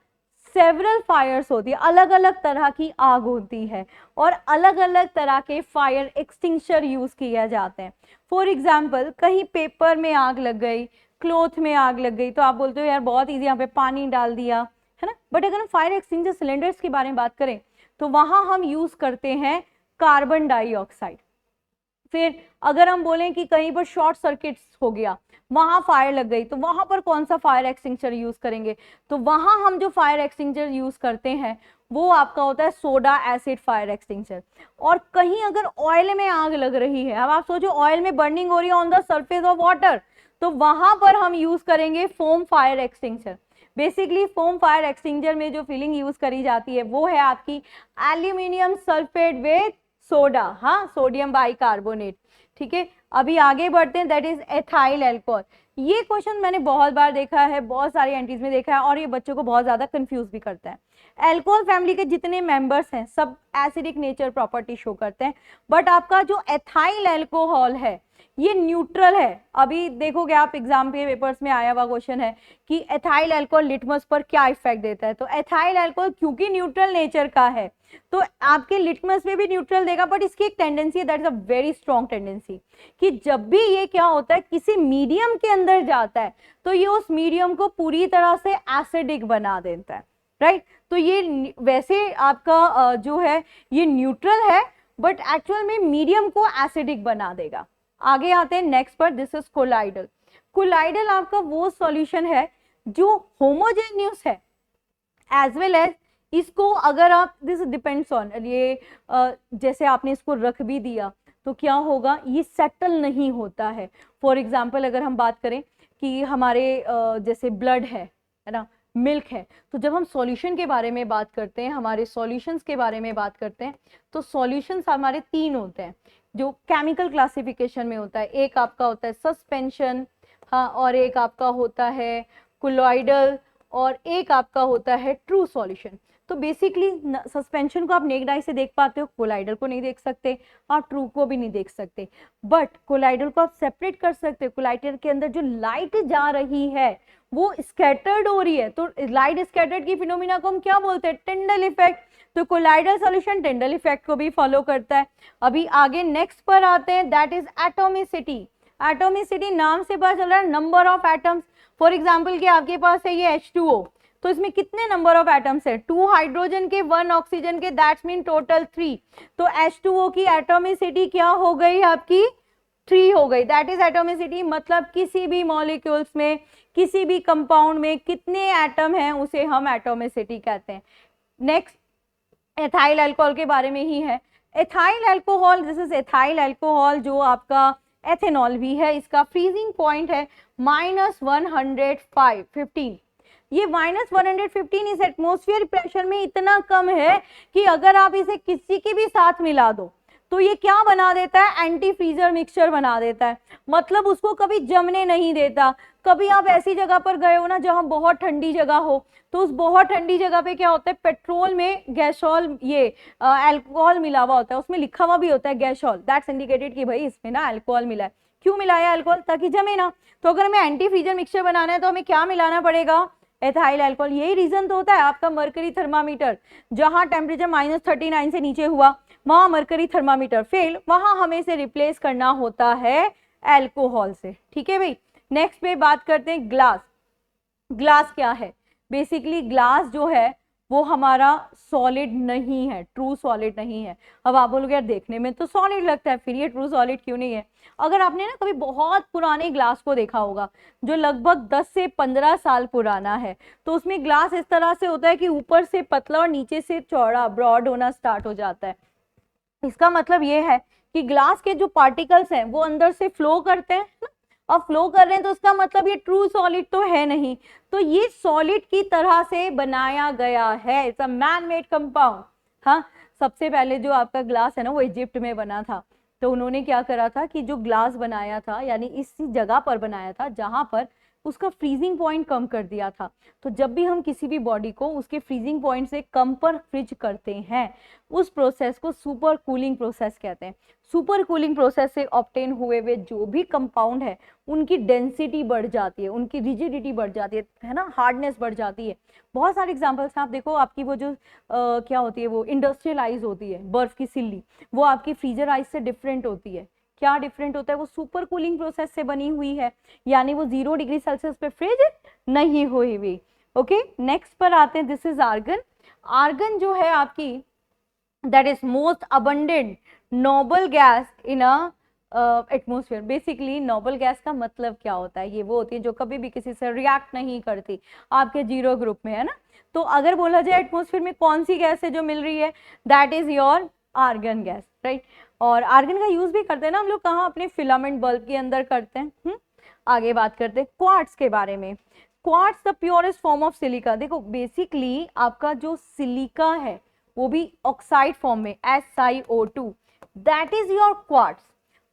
सेवरल फायर्स होती है, अलग अलग तरह की आग होती है और अलग अलग तरह के फायर एक्सटिंग्विशर यूज किए जाते हैं। फॉर एग्जाम्पल, कहीं पेपर में आग लग गई, क्लॉथ में आग लग गई, तो आप बोलते हो यार बहुत इजी, यहाँ पे पानी डाल दिया, है ना। बट अगर हम फायर एक्सटिंग्विशर सिलेंडर्स के बारे में बात करें तो वहां हम यूज करते हैं कार्बन डाइऑक्साइड। फिर अगर हम बोलें कि कहीं पर शॉर्ट सर्किट हो गया, वहां फायर लग गई, तो वहां पर कौन सा फायर एक्सटिंग्विशर यूज करेंगे, तो वहां हम जो फायर एक्सटिंग्विशर यूज करते हैं वो आपका होता है सोडा एसिड फायर एक्सटिंग्विशर। और कहीं अगर ऑयल में आग लग रही है, अब आप सोचो ऑयल में बर्निंग हो रही है on the surface of water, तो वहां पर हम यूज करेंगे foam fire extinguisher. Basically foam fire extinguisher में जो फिलिंग यूज करी जाती है वो है आपकी एल्यूमिनियम सल्फेट विद सोडा, हाँ, सोडियम बाइकार्बोनेट। ठीक है, अभी आगे बढ़ते हैं, दैट इज एथाइल एल्कोहल। ये क्वेश्चन मैंने बहुत बार देखा है, बहुत सारी एंट्रीज में देखा है और ये बच्चों को बहुत ज्यादा कंफ्यूज भी करता है। एल्कोहल फैमिली के जितने मेंबर्स हैं सब एसिडिक नेचर प्रॉपर्टी शो करते हैं, बट आपका जो एथाइल एल्कोहल है ये न्यूट्रल है। अभी देखोगे आप एग्जाम के पेपर्स में आया हुआ क्वेश्चन है कि एथाइल अल्कोहल लिटमस पर क्या इफेक्ट देता है, तो एथाइल अल्कोहल क्योंकि न्यूट्रल नेचर का है तो आपके लिटमस में भी न्यूट्रल देगा, बट इसकी एक टेंडेंसी है, that is a very strong tendency, कि जब भी ये क्या होता है किसी मीडियम के अंदर जाता है तो ये उस मीडियम को पूरी तरह से एसिडिक बना देता है, राइट। तो ये वैसे आपका जो है ये न्यूट्रल है, बट एक्चुअल में मीडियम को एसिडिक बना देगा। आगे आते हैं नेक्स्ट पर, दिस इज कोलाइडल। कोलाइडल आपका वो सॉल्यूशन है जो होमोजेनियस है एज वेल एज इसको अगर आप, दिस डिपेंड्स ऑन ये जैसे आपने इसको रख भी दिया तो क्या होगा, ये सेटल नहीं होता है। फॉर एग्जाम्पल अगर हम बात करें कि हमारे जैसे ब्लड है ना, मिल्क है। तो जब हम सॉल्यूशन के बारे में बात करते हैं, हमारे सॉल्यूशंस के बारे में बात करते हैं, तो सॉल्यूशंस हमारे 3 होते हैं जो केमिकल क्लासिफिकेशन में होता है। एक आपका होता है सस्पेंशन, हाँ, और एक आपका होता है कोलॉइडल, और एक आपका होता है ट्रू सॉल्यूशन। तो बेसिकली सस्पेंशन को आप नेक्ड आई से देख पाते हो, कोलाइडल को नहीं देख सकते, आप ट्रू को भी नहीं देख सकते, बट कोलाइडल को आप सेपरेट कर सकते हो। कोलाइडल के अंदर जो लाइट जा रही है वो स्कैटर्ड हो रही है, तो लाइट स्कैटर्ड की फिनोमिना को हम क्या बोलते हैं? Tyndall effect. तो कोलाइडल सॉल्यूशन टिंडल इफेक्ट को भी फॉलो करता है। अभी आगे नेक्स्ट पर आते हैं, दैट इज एटोमिसिटी। एटोमिसिटी नाम से पता चल रहा है number of atoms. For example कि आपके पास है ये H2O, तो इसमें कितने नंबर ऑफ एटम्स है? 2 हाइड्रोजन के 1 ऑक्सीजन के, दैट्स मीन टोटल 3। तो H2O की एटोमिसिटी क्या हो गई आपकी? 3 हो गई। That is atomicity. मतलब किसी भी मॉलिक्यूल्स में, किसी भी कंपाउंड में कितने एटम हैं उसे हम एटोमिसिटी कहते हैं। नेक्स्ट एथाइल अल्कोहल के बारे में ही है। Ethyl alcohol, this is ethyl alcohol, जो आपका एथेनॉल भी है, इसका फ्रीजिंग पॉइंट है -115। ये -115 इस एटमॉस्फेयर प्रेशर में इतना कम है कि अगर आप इसे किसी के भी साथ मिला दो तो ये क्या बना देता है? एंटी फ्रीजर मिक्सचर बना देता है। मतलब उसको कभी जमने नहीं देता। कभी आप ऐसी जगह पर गए हो ना जहां बहुत ठंडी जगह हो, तो उस बहुत ठंडी जगह पे क्या होता है? पेट्रोल में गैसोल, ये अल्कोहल मिला हुआ होता है, उसमें लिखा हुआ भी होता है गैसोल, दैट्स इंडिकेटेड कि भाई इसमें ना अल्कोहल मिला है। क्यों मिलाया अल्कोहल? ताकि जमे ना। तो अगर हमें एंटी फ्रीजर मिक्सचर बनाना है तो हमें क्या मिलाना पड़ेगा? Ethyl alcohol. यही रीजन तो होता है आपका मरकरी थर्मामीटर, जहां टेम्परेचर -39 से नीचे हुआ वहां मरकरी थर्मामीटर फेल, वहां हमें इसे रिप्लेस करना होता है अल्कोहल से। ठीक है भाई। नेक्स्ट पे बात करते हैं ग्लास। ग्लास क्या है? बेसिकली ग्लास जो है वो हमारा सॉलिड नहीं है, ट्रू सॉलिड नहीं है। अब आप बोलोगे यार देखने में तो सॉलिड लगता है, फिर ये ट्रू सॉलिड क्यों नहीं है? अगर आपने ना कभी बहुत पुराने ग्लास को देखा होगा जो लगभग 10 से 15 साल पुराना है, तो उसमें ग्लास इस तरह से होता है कि ऊपर से पतला और नीचे से चौड़ा, ब्रॉड होना स्टार्ट हो जाता है। इसका मतलब ये है कि ग्लास के जो पार्टिकल्स हैं वो अंदर से फ्लो करते हैं ना, और फ्लो कर रहे हैं, तो उसका मतलब ये ट्रू सॉलिड तो है नहीं। तो ये सॉलिड की तरह से बनाया गया है, it's a man made compound. हाँ, सबसे पहले जो आपका ग्लास है ना वो इजिप्ट में बना था। तो उन्होंने क्या करा था कि जो ग्लास बनाया था, यानी इसी जगह पर बनाया था जहां पर उसका फ्रीजिंग पॉइंट कम कर दिया था। तो जब भी हम किसी भी बॉडी को उसके फ्रीजिंग पॉइंट से कम पर फ्रिज करते हैं, उस प्रोसेस को सुपर कूलिंग प्रोसेस कहते हैं। सुपर कूलिंग प्रोसेस से ऑब्टेन हुए हुए जो भी कंपाउंड है उनकी डेंसिटी बढ़ जाती है, उनकी रिजिडिटी बढ़ जाती है ना, हार्डनेस बढ़ जाती है। बहुत सारे एग्जांपल्स हैं, आप देखो आपकी वो जो क्या होती है, वो इंडस्ट्रियल आइस होती है, बर्फ की सिल्ली, वो आपकी फ्रीजर आइस से डिफरेंट होती है। क्या डिफरेंट होता है? वो सुपर कूलिंग प्रोसेस से बनी हुई है, यानी वो 0 डिग्री सेल्सियस पे फ्रीज नहीं हुई हुई। ओके, नेक्स्ट पर आते हैं, दिस इज आर्गन। आर्गन जो है आपकी, that is most abundant noble gas in atmosphere. Basically noble gas का मतलब क्या होता है? ये वो होती है जो कभी भी किसी से रिएक्ट नहीं करती, आपके 0 ग्रुप में है ना। तो अगर बोला जाए एटमोस्फेयर में कौन सी गैस है जो मिल रही है, that is your argon gas, right. और आर्गन का यूज भी करते हैं ना हम लोग, कहाँ? अपने फिलामेंट बल्ब के अंदर करते हैं। आगे बात करते हैं क्वार्ट्स के बारे में। Quartz the purest form of silica. देखो बेसिकली आपका जो सिलिका है वो भी ऑक्साइड फॉर्म में, SiO2, that is your quartz.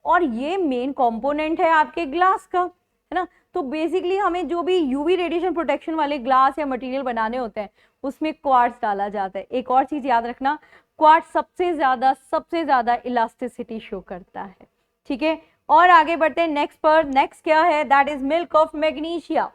और ये मेन कंपोनेंट है आपके ग्लास का, है ना। तो बेसिकली हमें जो भी यूवी रेडिएशन प्रोटेक्शन वाले ग्लास या मटेरियल बनाने होते हैं उसमें क्वार्ट्स डाला जाता है। एक और चीज याद रखना, क्वार्ट्स सबसे ज्यादा इलास्टिसिटी शो करता है। ठीक है, और आगे बढ़ते हैं नेक्स्ट पर। नेक्स्ट क्या है? That is milk of magnesia.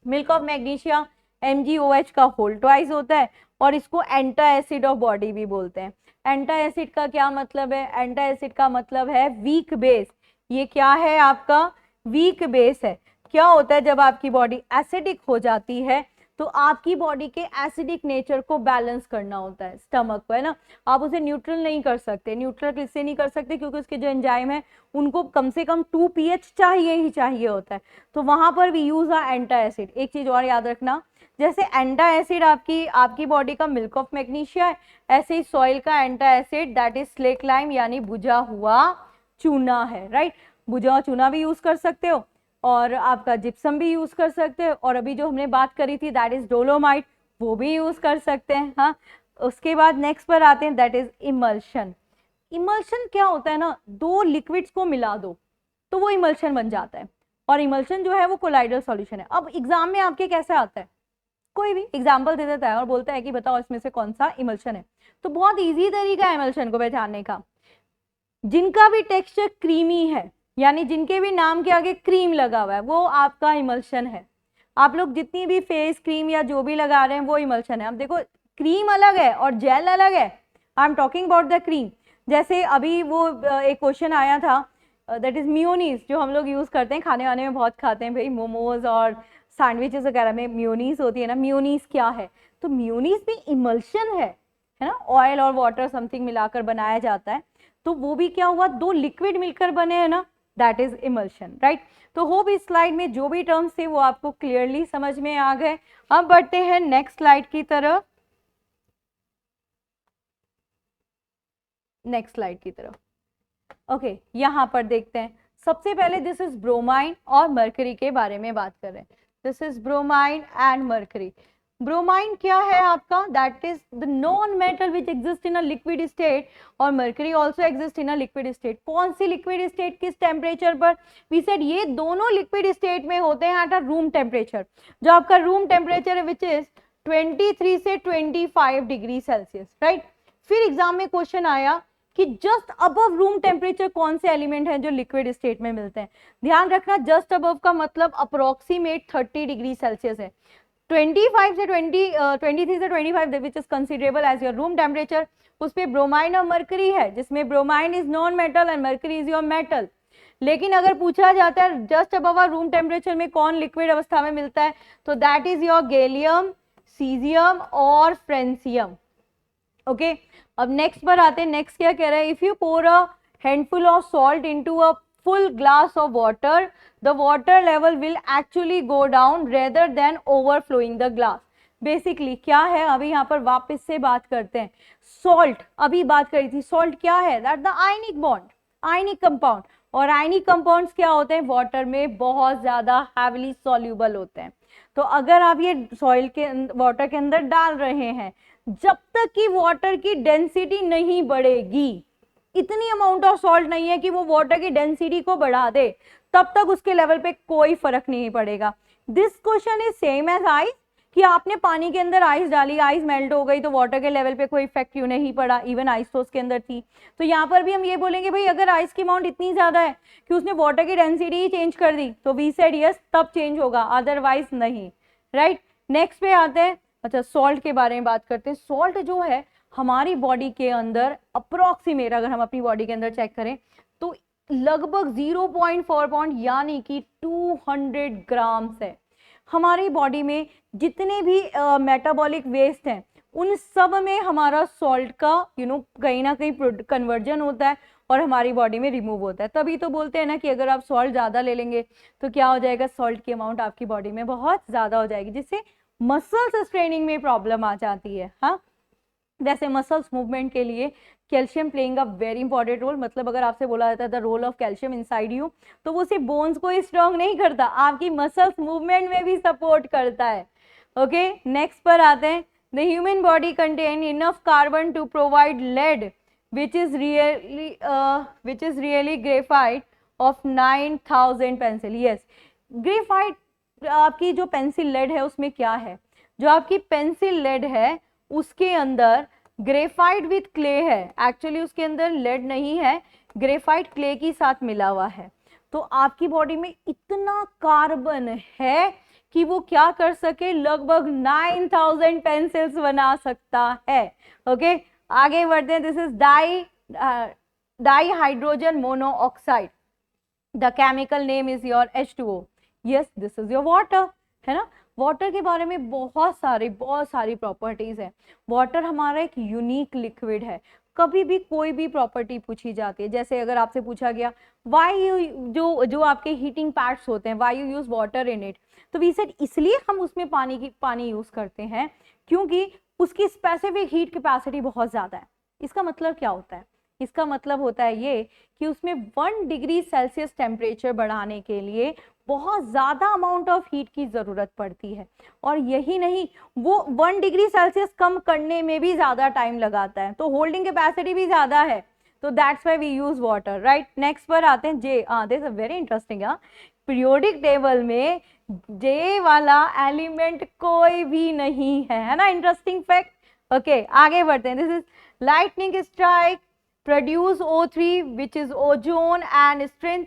Milk of magnesia MgOH का होल ट्वाइस होता है, और इसको एंटा एसिड ऑफ बॉडी भी बोलते हैं। एंटा एसिड का क्या मतलब है? एंटा एसिड का मतलब है वीक बेस। ये क्या है आपका? वीक बेस है। क्या होता है जब आपकी बॉडी एसिडिक हो जाती है तो आपकी बॉडी के एसिडिक नेचर को बैलेंस करना होता है स्टमक को, है ना। आप उसे न्यूट्रल नहीं कर सकते। न्यूट्रल इससे नहीं कर सकते क्योंकि उसके जो एंजाइम है उनको कम से कम 2 pH चाहिए ही चाहिए होता है। तो वहां पर we use a antacid. एक चीज और याद रखना, जैसे एंटा एसिड आपकी बॉडी का मिल्क ऑफ मैग्नीशिया है, ऐसे ही सॉइल का antacid that is slaked lime, यानी बुझा हुआ चूना है, राइट। बुझा हुआ चूना भी यूज कर सकते हो। और आपका जिप्सम भी यूज कर सकते हैं, और अभी जो हमने बात करी थी दैट इज डोलोमाइट, वो भी यूज कर सकते हैं। हाँ, उसके बाद नेक्स्ट पर आते हैं दैट इज इमल्शन। इमल्शन क्या होता है ना, दो लिक्विड्स को मिला दो तो वो इमल्शन बन जाता है, और इमल्शन जो है वो कोलाइडल सॉल्यूशन है। अब एग्जाम में आपके कैसे आता है, कोई भी एग्जाम्पल दे देता है और बोलता है कि बताओ इसमें से कौन सा इमल्शन है, तो बहुत इजी तरीका है इमल्शन को पहचानने का। जिनका भी टेक्सचर क्रीमी है, यानी जिनके भी नाम के आगे क्रीम लगा हुआ है, वो आपका इमल्शन है। आप लोग जितनी भी फेस क्रीम या जो भी लगा रहे हैं वो इमल्शन है। अब देखो क्रीम अलग है और जेल अलग है, I am talking about the cream. जैसे अभी वो एक क्वेश्चन आया था दैट इज मियोनीज, जो हम लोग यूज करते हैं खाने वाने में, बहुत खाते हैं भाई, मोमोज और सैंडविचेस वगैरह में मियोनीज होती है ना। मियोनीज क्या है, तो मियोनीज भी इमल्शन है ना, ऑयल और वाटर समथिंग मिलाकर बनाया जाता है, तो वो भी क्या हुआ, दो लिक्विड मिलकर बने हैं ना, दैट इज इमल्शन, राइट। तो होप इस स्लाइड में जो भी टर्म्स थे वो आपको क्लियरली समझ में आ गए। अब बढ़ते हैं नेक्स्ट स्लाइड की तरफ, नेक्स्ट स्लाइड की तरफ। ओके, यहाँ पर देखते हैं सबसे पहले दिस इज ब्रोमाइन और मरकरी के बारे में बात कर रहे हैं। This is bromine and mercury. Bromine क्या है आपका, that is the non metal which exist in a liquid state, और mercury also exist in a liquid state. कौन सी लिक्विड स्टेट, किस टेम्परेचर पर, वी सेड ये दोनों लिक्विड स्टेट में होते हैं एट अ रूम टेम्परेचर, जो आपका रूम टेम्परेचर है विच इज 23 से 25 डिग्री सेल्सियस, राइट। फिर एग्जाम में क्वेश्चन आया कि जस्ट अबव रूम टेम्परेचर कौन से एलिमेंट हैं जो लिक्विड स्टेट में मिलते हैं। ध्यान रखना, जस्ट अबव का मतलब अप्रोक्सीमेट 30 डिग्री सेल्सियस है। 23 से 25 which is considerable as your room temperature, उस पे ब्रोमाइन और मरकरी है, जिसमें bromine is non metal and mercury is your metal. लेकिन अगर पूछा जाता है जस्ट अबव रूम टेम्परेचर में कौन लिक्विड अवस्था में मिलता है, तो that is your gallium, caesium और फ्रेंसियम। ओके, अब नेक्स्ट पर आते हैं। नेक्स्ट क्या कह रहा है, if you pour a handful of salt into a full glass of water, the water level will actually go down rather than overflowing the glass. Basically क्या है, अभी यहाँ पर वापस से बात करते हैं। सॉल्ट, अभी बात करी थी, सॉल्ट क्या है, that the ionic bond, ionic compound, और आयनिक कंपाउंड्स क्या होते हैं, वाटर में बहुत ज्यादा हैवीली सॉल्यूबल होते हैं। तो अगर आप ये सॉइल के वाटर के अंदर डाल रहे हैं, जब तक कि वाटर की डेंसिटी नहीं बढ़ेगी, इतनी अमाउंट ऑफ सॉल्ट नहीं है कि वो वाटर की डेंसिटी को बढ़ा दे, तब तक उसके लेवल पे कोई फर्क नहीं पड़ेगा। This question is same as ice, कि आपने पानी के अंदर आइस डाली, आइस मेल्ट हो गई, तो वाटर के लेवल पे कोई इफेक्ट क्यों नहीं पड़ा, इवन आइस तो उसके अंदर थी। तो यहाँ पर भी हम ये बोलेंगे भाई अगर आइस की अमाउंट इतनी ज्यादा है कि उसने वाटर की डेंसिटी ही चेंज कर दी, तो वी सेड यस, तब चेंज होगा, अदरवाइज नहीं, राइट। नेक्स्ट पे आते हैं, अच्छा सॉल्ट के बारे में बात करते हैं। सॉल्ट जो है हमारी बॉडी के अंदर अप्रोक्सीमेट, अगर हम अपनी बॉडी के अंदर चेक करें तो लगभग 0.4 पाउंड यानी कि 200 ग्राम्स है। हमारी बॉडी में जितने भी मेटाबॉलिक वेस्ट हैं उन सब में हमारा सॉल्ट का कहीं ना कहीं कन्वर्जन होता है और हमारी बॉडी में रिमूव होता है। तभी तो बोलते हैं ना कि अगर आप सॉल्ट ज़्यादा ले लेंगे तो क्या हो जाएगा, सॉल्ट की अमाउंट आपकी बॉडी में बहुत ज़्यादा हो जाएगी, जिससे मसल्स स्ट्रेनिंग में प्रॉब्लम आ जाती है। हाँ, वैसे मसल्स मूवमेंट के लिए calcium playing a very important role. मतलब अगर आपसे बोला जाता है the role of calcium inside you, तो वो सिर्फ बोन्स को ही स्ट्रॉन्ग नहीं करता, आपकी मसल्स मूवमेंट में भी सपोर्ट करता है। ओके, नेक्स्ट पर आते हैं। The human body contain enough carbon to provide lead which is really graphite of 9000 pencil. Yes, graphite आपकी जो पेंसिल लेड है उसमें क्या है, जो आपकी पेंसिल लेड है उसके अंदर ग्रेफाइट विथ क्ले है, एक्चुअली उसके अंदर लेड नहीं है, ग्रेफाइट क्ले के साथ मिला हुआ है। तो आपकी बॉडी में इतना कार्बन है कि वो क्या कर सके, लगभग 9000 पेंसिल्स बना सकता है। ओके, आगे बढ़ते हैं। This is di hydrogen monoxide, the chemical name is your H2O। Yes, this is your water, है ना। वाटर के बारे में बहुत सारी प्रॉपर्टीज है। वाटर हमारा एक यूनिक लिक्विड है। कभी भी कोई भी प्रॉपर्टी पूछी जाती है, जैसे अगर आपसे पूछा गया व्हाई यू जो आपके हीटिंग पैड्स होते हैं, why you use water in it, तो वी सेड इसलिए हम उसमें पानी यूज करते हैं क्योंकि उसकी स्पेसिफिक हीट कैपेसिटी बहुत ज्यादा है। इसका मतलब क्या होता है, इसका मतलब होता है ये कि उसमें 1 डिग्री सेल्सियस टेम्परेचर बढ़ाने के लिए बहुत ज़्यादा अमाउंट ऑफ हीट की ज़रूरत पड़ती है, और यही नहीं, वो 1 डिग्री सेल्सियस कम करने में भी ज़्यादा टाइम लगाता है, तो होल्डिंग कैपेसिटी भी ज़्यादा है, तो that's why we use water, right. Next पर आते हैं J, this is very interesting. Periodic table में जे वाला एलिमेंट कोई भी नहीं है ना, इंटरेस्टिंग फैक्ट। ओके, आगे बढ़ते हैं। This is lightning strike produce O3 which is ozone and strength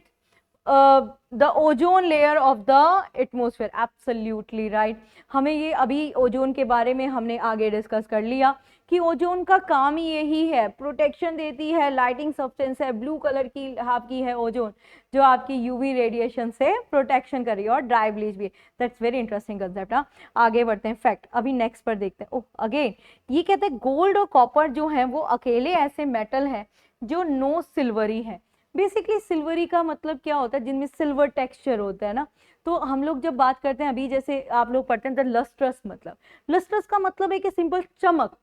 the ozone layer of the atmosphere, absolutely right. हमें ये अभी ओजोन के बारे में हमने आगे डिस्कस कर लिया कि ओजोन का काम ही यही है, प्रोटेक्शन देती है, लाइटिंग सब्सटेंस है, ब्लू कलर की आपकी है ओजोन, जो आपकी यूवी रेडिएशन से प्रोटेक्शन कर रही है, और ड्राई ब्लीच भी। That's very interesting concept. हाँ, आगे बढ़ते हैं फैक्ट, अभी नेक्स्ट पर देखते हैं। ओह अगेन, ये कहते हैं गोल्ड और कॉपर जो है वो अकेले ऐसे मेटल हैं जो नो सिल्वरी है। बेसिकली सिल्वरी का मतलब क्या होता है, जिनमें सिल्वर टेक्सचर होता है ना। तो हम लोग जब बात करते हैं, अभी जैसे आप लोग पढ़ते हैं द लस्ट्रस, मतलब लस्ट्रस का मतलब है कि सिंपल चमक।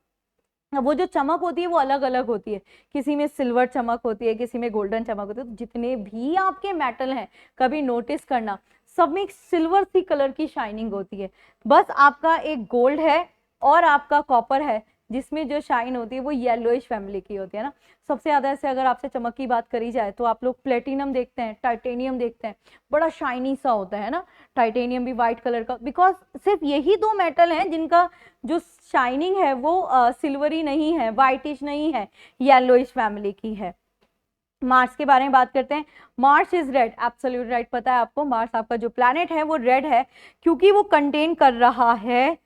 वो जो चमक होती है वो अलग अलग होती है, किसी में सिल्वर चमक होती है, किसी में गोल्डन चमक होती है। तो जितने भी आपके मेटल हैं, कभी नोटिस करना, सब में एक सिल्वर सी कलर की शाइनिंग होती है। बस आपका एक गोल्ड है और आपका कॉपर है, जिसमें जो शाइन होती है वो येलोइश फैमिली की होती है ना। सबसे ज्यादा ऐसे अगर आपसे चमक की बात करी जाए तो आप लोग प्लेटिनम देखते हैं, टाइटेनियम देखते हैं, बड़ा शाइनी सा होता है ना। टाइटेनियम भी व्हाइट कलर का, बिकॉज सिर्फ यही 2 मेटल हैं जिनका जो शाइनिंग है वो सिल्वरी नहीं है, व्हाइटिश नहीं है, येलोइश फैमिली की है। मार्स के बारे में बात करते हैं। Mars is red, absolute right, पता है आपको, मार्स आपका जो प्लैनेट है वो रेड है क्योंकि वो कंटेन कर रहा है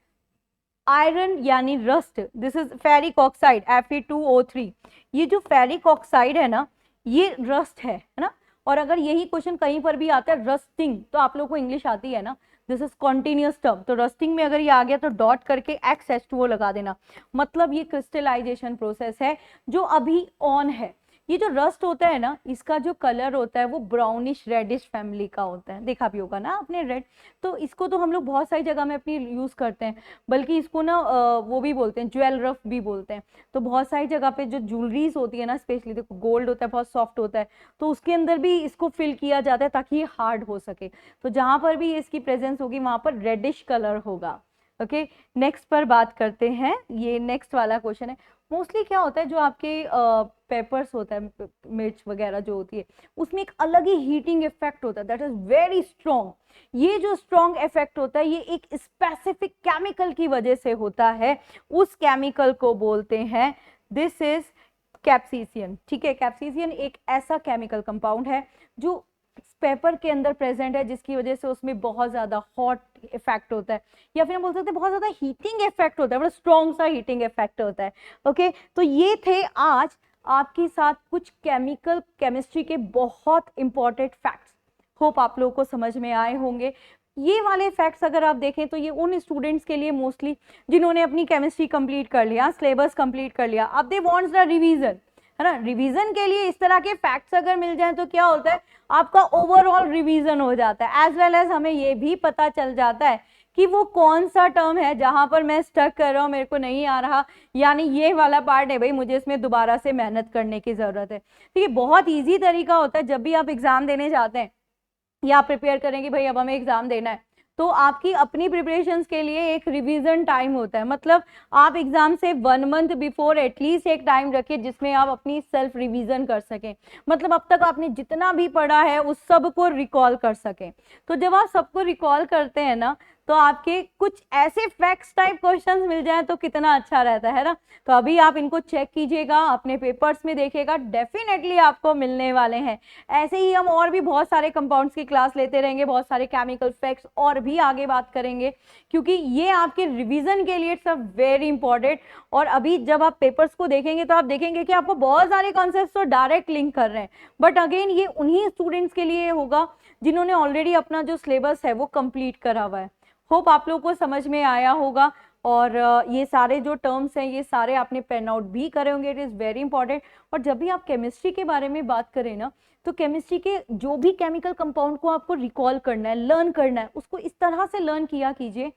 आयरन यानी rust. This is ferric oxide Fe2O3। ये जो फेरिक ऑक्साइड है ना, ये रस्ट है ना। और अगर यही क्वेश्चन कहीं पर भी आता है रस्टिंग, तो आप लोग को इंग्लिश आती है ना, दिस इज कॉन्टिन्यूस टर्म, तो रस्टिंग में अगर ये आ गया तो डॉट करके XH2O लगा देना, मतलब ये क्रिस्टलाइजेशन प्रोसेस है जो अभी ऑन है। ये जो रस्ट होता है ना, इसका जो कलर होता है वो ब्राउनिश रेडिश फैमिली का होता है, देखा भी होगा ना आपने रेड। तो इसको तो हम लोग बहुत सारी जगह में अपनी यूज करते हैं, बल्कि इसको ना वो भी बोलते हैं, ज्वेल रफ भी बोलते हैं। तो बहुत सारी जगह पे जो ज्वेलरीज होती है ना, स्पेशली देखो गोल्ड होता है, बहुत सॉफ्ट होता है, तो उसके अंदर भी इसको फिल किया जाता है ताकि ये हार्ड हो सके। तो जहां पर भी इसकी प्रेजेंस होगी वहां पर रेडिश कलर होगा। ओके, नेक्स्ट पर बात करते हैं। ये नेक्स्ट वाला क्वेश्चन है। मोस्टली क्या होता है, जो आपके पेपर्स होता है, मिर्च वगैरह जो होती है, उसमें एक अलग ही हीटिंग इफेक्ट होता है, दैट इज वेरी स्ट्रॉन्ग। ये जो स्ट्रॉन्ग इफेक्ट होता है ये एक स्पेसिफिक केमिकल की वजह से होता है, उस केमिकल को बोलते हैं, दिस इज कैप्सीसियन। ठीक है, कैप्सीसियन एक ऐसा केमिकल कंपाउंड है जो पेपर के अंदर प्रेजेंट है, जिसकी वजह से उसमें बहुत ज्यादा हॉट इफेक्ट होता है, या फिर हम बोल सकते हैं बहुत ज्यादा हीटिंग इफेक्ट होता है, बड़ा स्ट्रॉन्ग सा हीटिंग इफेक्ट होता है। ओके, तो ये थे आज आपके साथ कुछ केमिकल केमिस्ट्री के बहुत इंपॉर्टेंट फैक्ट्स। होप आप लोगों को समझ में आए होंगे। ये वाले फैक्ट्स अगर आप देखें तो ये उन स्टूडेंट्स के लिए मोस्टली जिन्होंने अपनी केमिस्ट्री कंप्लीट कर लिया, सिलेबस कंप्लीट कर लिया, अब दे वांट्स द रिवीजन, है ना। रिवीजन के लिए इस तरह के फैक्ट्स अगर मिल जाएं तो क्या होता है, आपका ओवरऑल रिवीजन हो जाता है, एज वेल एज हमें ये भी पता चल जाता है कि वो कौन सा टर्म है जहां पर मैं स्टक कर रहा हूं, मेरे को नहीं आ रहा, यानी ये वाला पार्ट है भाई, मुझे इसमें दोबारा से मेहनत करने की जरूरत है। तो ये बहुत ईजी तरीका होता है, जब भी आप एग्जाम देने जाते हैं या प्रिपेयर करेंगे भाई अब हमें एग्जाम देना है, तो आपकी अपनी प्रिपरेशंस के लिए एक रिवीजन टाइम होता है। मतलब आप एग्जाम से 1 मंथ बिफोर एटलीस्ट एक टाइम रखिए जिसमें आप अपनी सेल्फ रिवीजन कर सकें, मतलब अब तक आपने जितना भी पढ़ा है उस सब को रिकॉल कर सकें। तो जब आप सबको रिकॉल करते हैं ना, तो आपके कुछ ऐसे फैक्ट्स टाइप क्वेश्चंस मिल जाए तो कितना अच्छा रहता है ना। तो अभी आप इनको चेक कीजिएगा, अपने पेपर्स में देखिएगा, डेफिनेटली आपको मिलने वाले हैं। ऐसे ही हम और भी बहुत सारे कंपाउंड्स की क्लास लेते रहेंगे, बहुत सारे केमिकल फैक्ट्स और भी आगे बात करेंगे, क्योंकि ये आपके रिवीजन के लिए इट्स अ वेरी इंपॉर्टेंट। और अभी जब आप पेपर्स को देखेंगे तो आप देखेंगे कि आपको बहुत सारे कॉन्सेप्ट्स तो डायरेक्ट लिंक कर रहे हैं, बट अगेन ये उन्हीं स्टूडेंट्स के लिए होगा जिन्होंने ऑलरेडी अपना जो सिलेबस है वो कंप्लीट करा हुआ है। होप आप लोगों को समझ में आया होगा। और ये सारे जो टर्म्स हैं ये सारे आपने पेन आउट भी करे होंगे, इट इज़ वेरी इंपॉर्टेंट। और जब भी आप केमिस्ट्री के बारे में बात करें ना, तो केमिस्ट्री के जो भी केमिकल कंपाउंड को आपको रिकॉल करना है, लर्न करना है, उसको इस तरह से लर्न किया कीजिए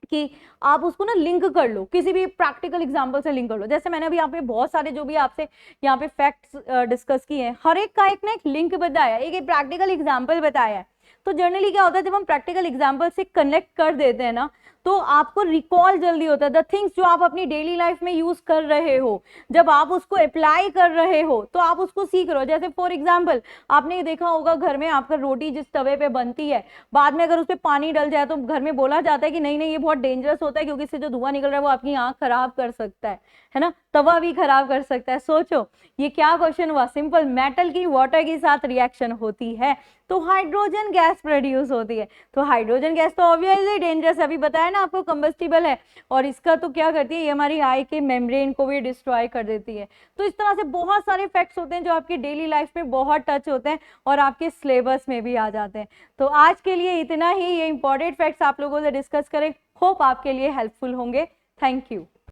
कि आप उसको ना लिंक कर लो, किसी भी प्रैक्टिकल एग्जांपल से लिंक कर लो। जैसे मैंने अभी यहाँ पे बहुत सारे जो भी आपसे यहाँ पे फैक्ट्स डिस्कस किए हैं, हर एक का एक ना एक लिंक बताया, एक प्रैक्टिकल एग्जांपल बताया है। तो जनरली क्या होता है, जब हम प्रैक्टिकल एग्जाम्पल से कनेक्ट कर देते हैं ना, तो आपको रिकॉल जल्दी होता है। द थिंग्स जो आप अपनी डेली लाइफ में यूज कर रहे हो, जब आप उसको अप्लाई कर रहे हो तो आप उसको सीख रहे हो। जैसे फॉर एग्जाम्पल आपने देखा होगा घर में आपका रोटी जिस तवे पे बनती है, बाद में अगर उस पर पानी डल जाए तो घर में बोला जाता है कि नहीं नहीं ये बहुत डेंजरस होता है, क्योंकि इससे जो धुआं निकल रहा है वो आपकी आंख खराब कर सकता है ना, तवा भी खराब कर सकता है। सोचो ये क्या क्वेश्चन हुआ, सिंपल, मेटल की वाटर के साथ रिएक्शन होती है तो हाइड्रोजन गैस प्रोड्यूस होती है। तो हाइड्रोजन गैस तो ऑब्वियसली डेंजरस है, अभी बताया ना आपको, कंबस्टिबल है, और इसका तो क्या करती है, ये हमारी आई के मेम्ब्रेन को भी डिस्ट्रॉय कर देती है। तो इस तरह से बहुत सारे फैक्ट्स होते हैं जो आपकी डेली लाइफ में बहुत टच होते हैं और आपके सिलेबस में भी आ जाते हैं। तो आज के लिए इतना ही, ये इंपॉर्टेंट फैक्ट्स आप लोगों से डिस्कस करें, होप आपके लिए हेल्पफुल होंगे। Thank you.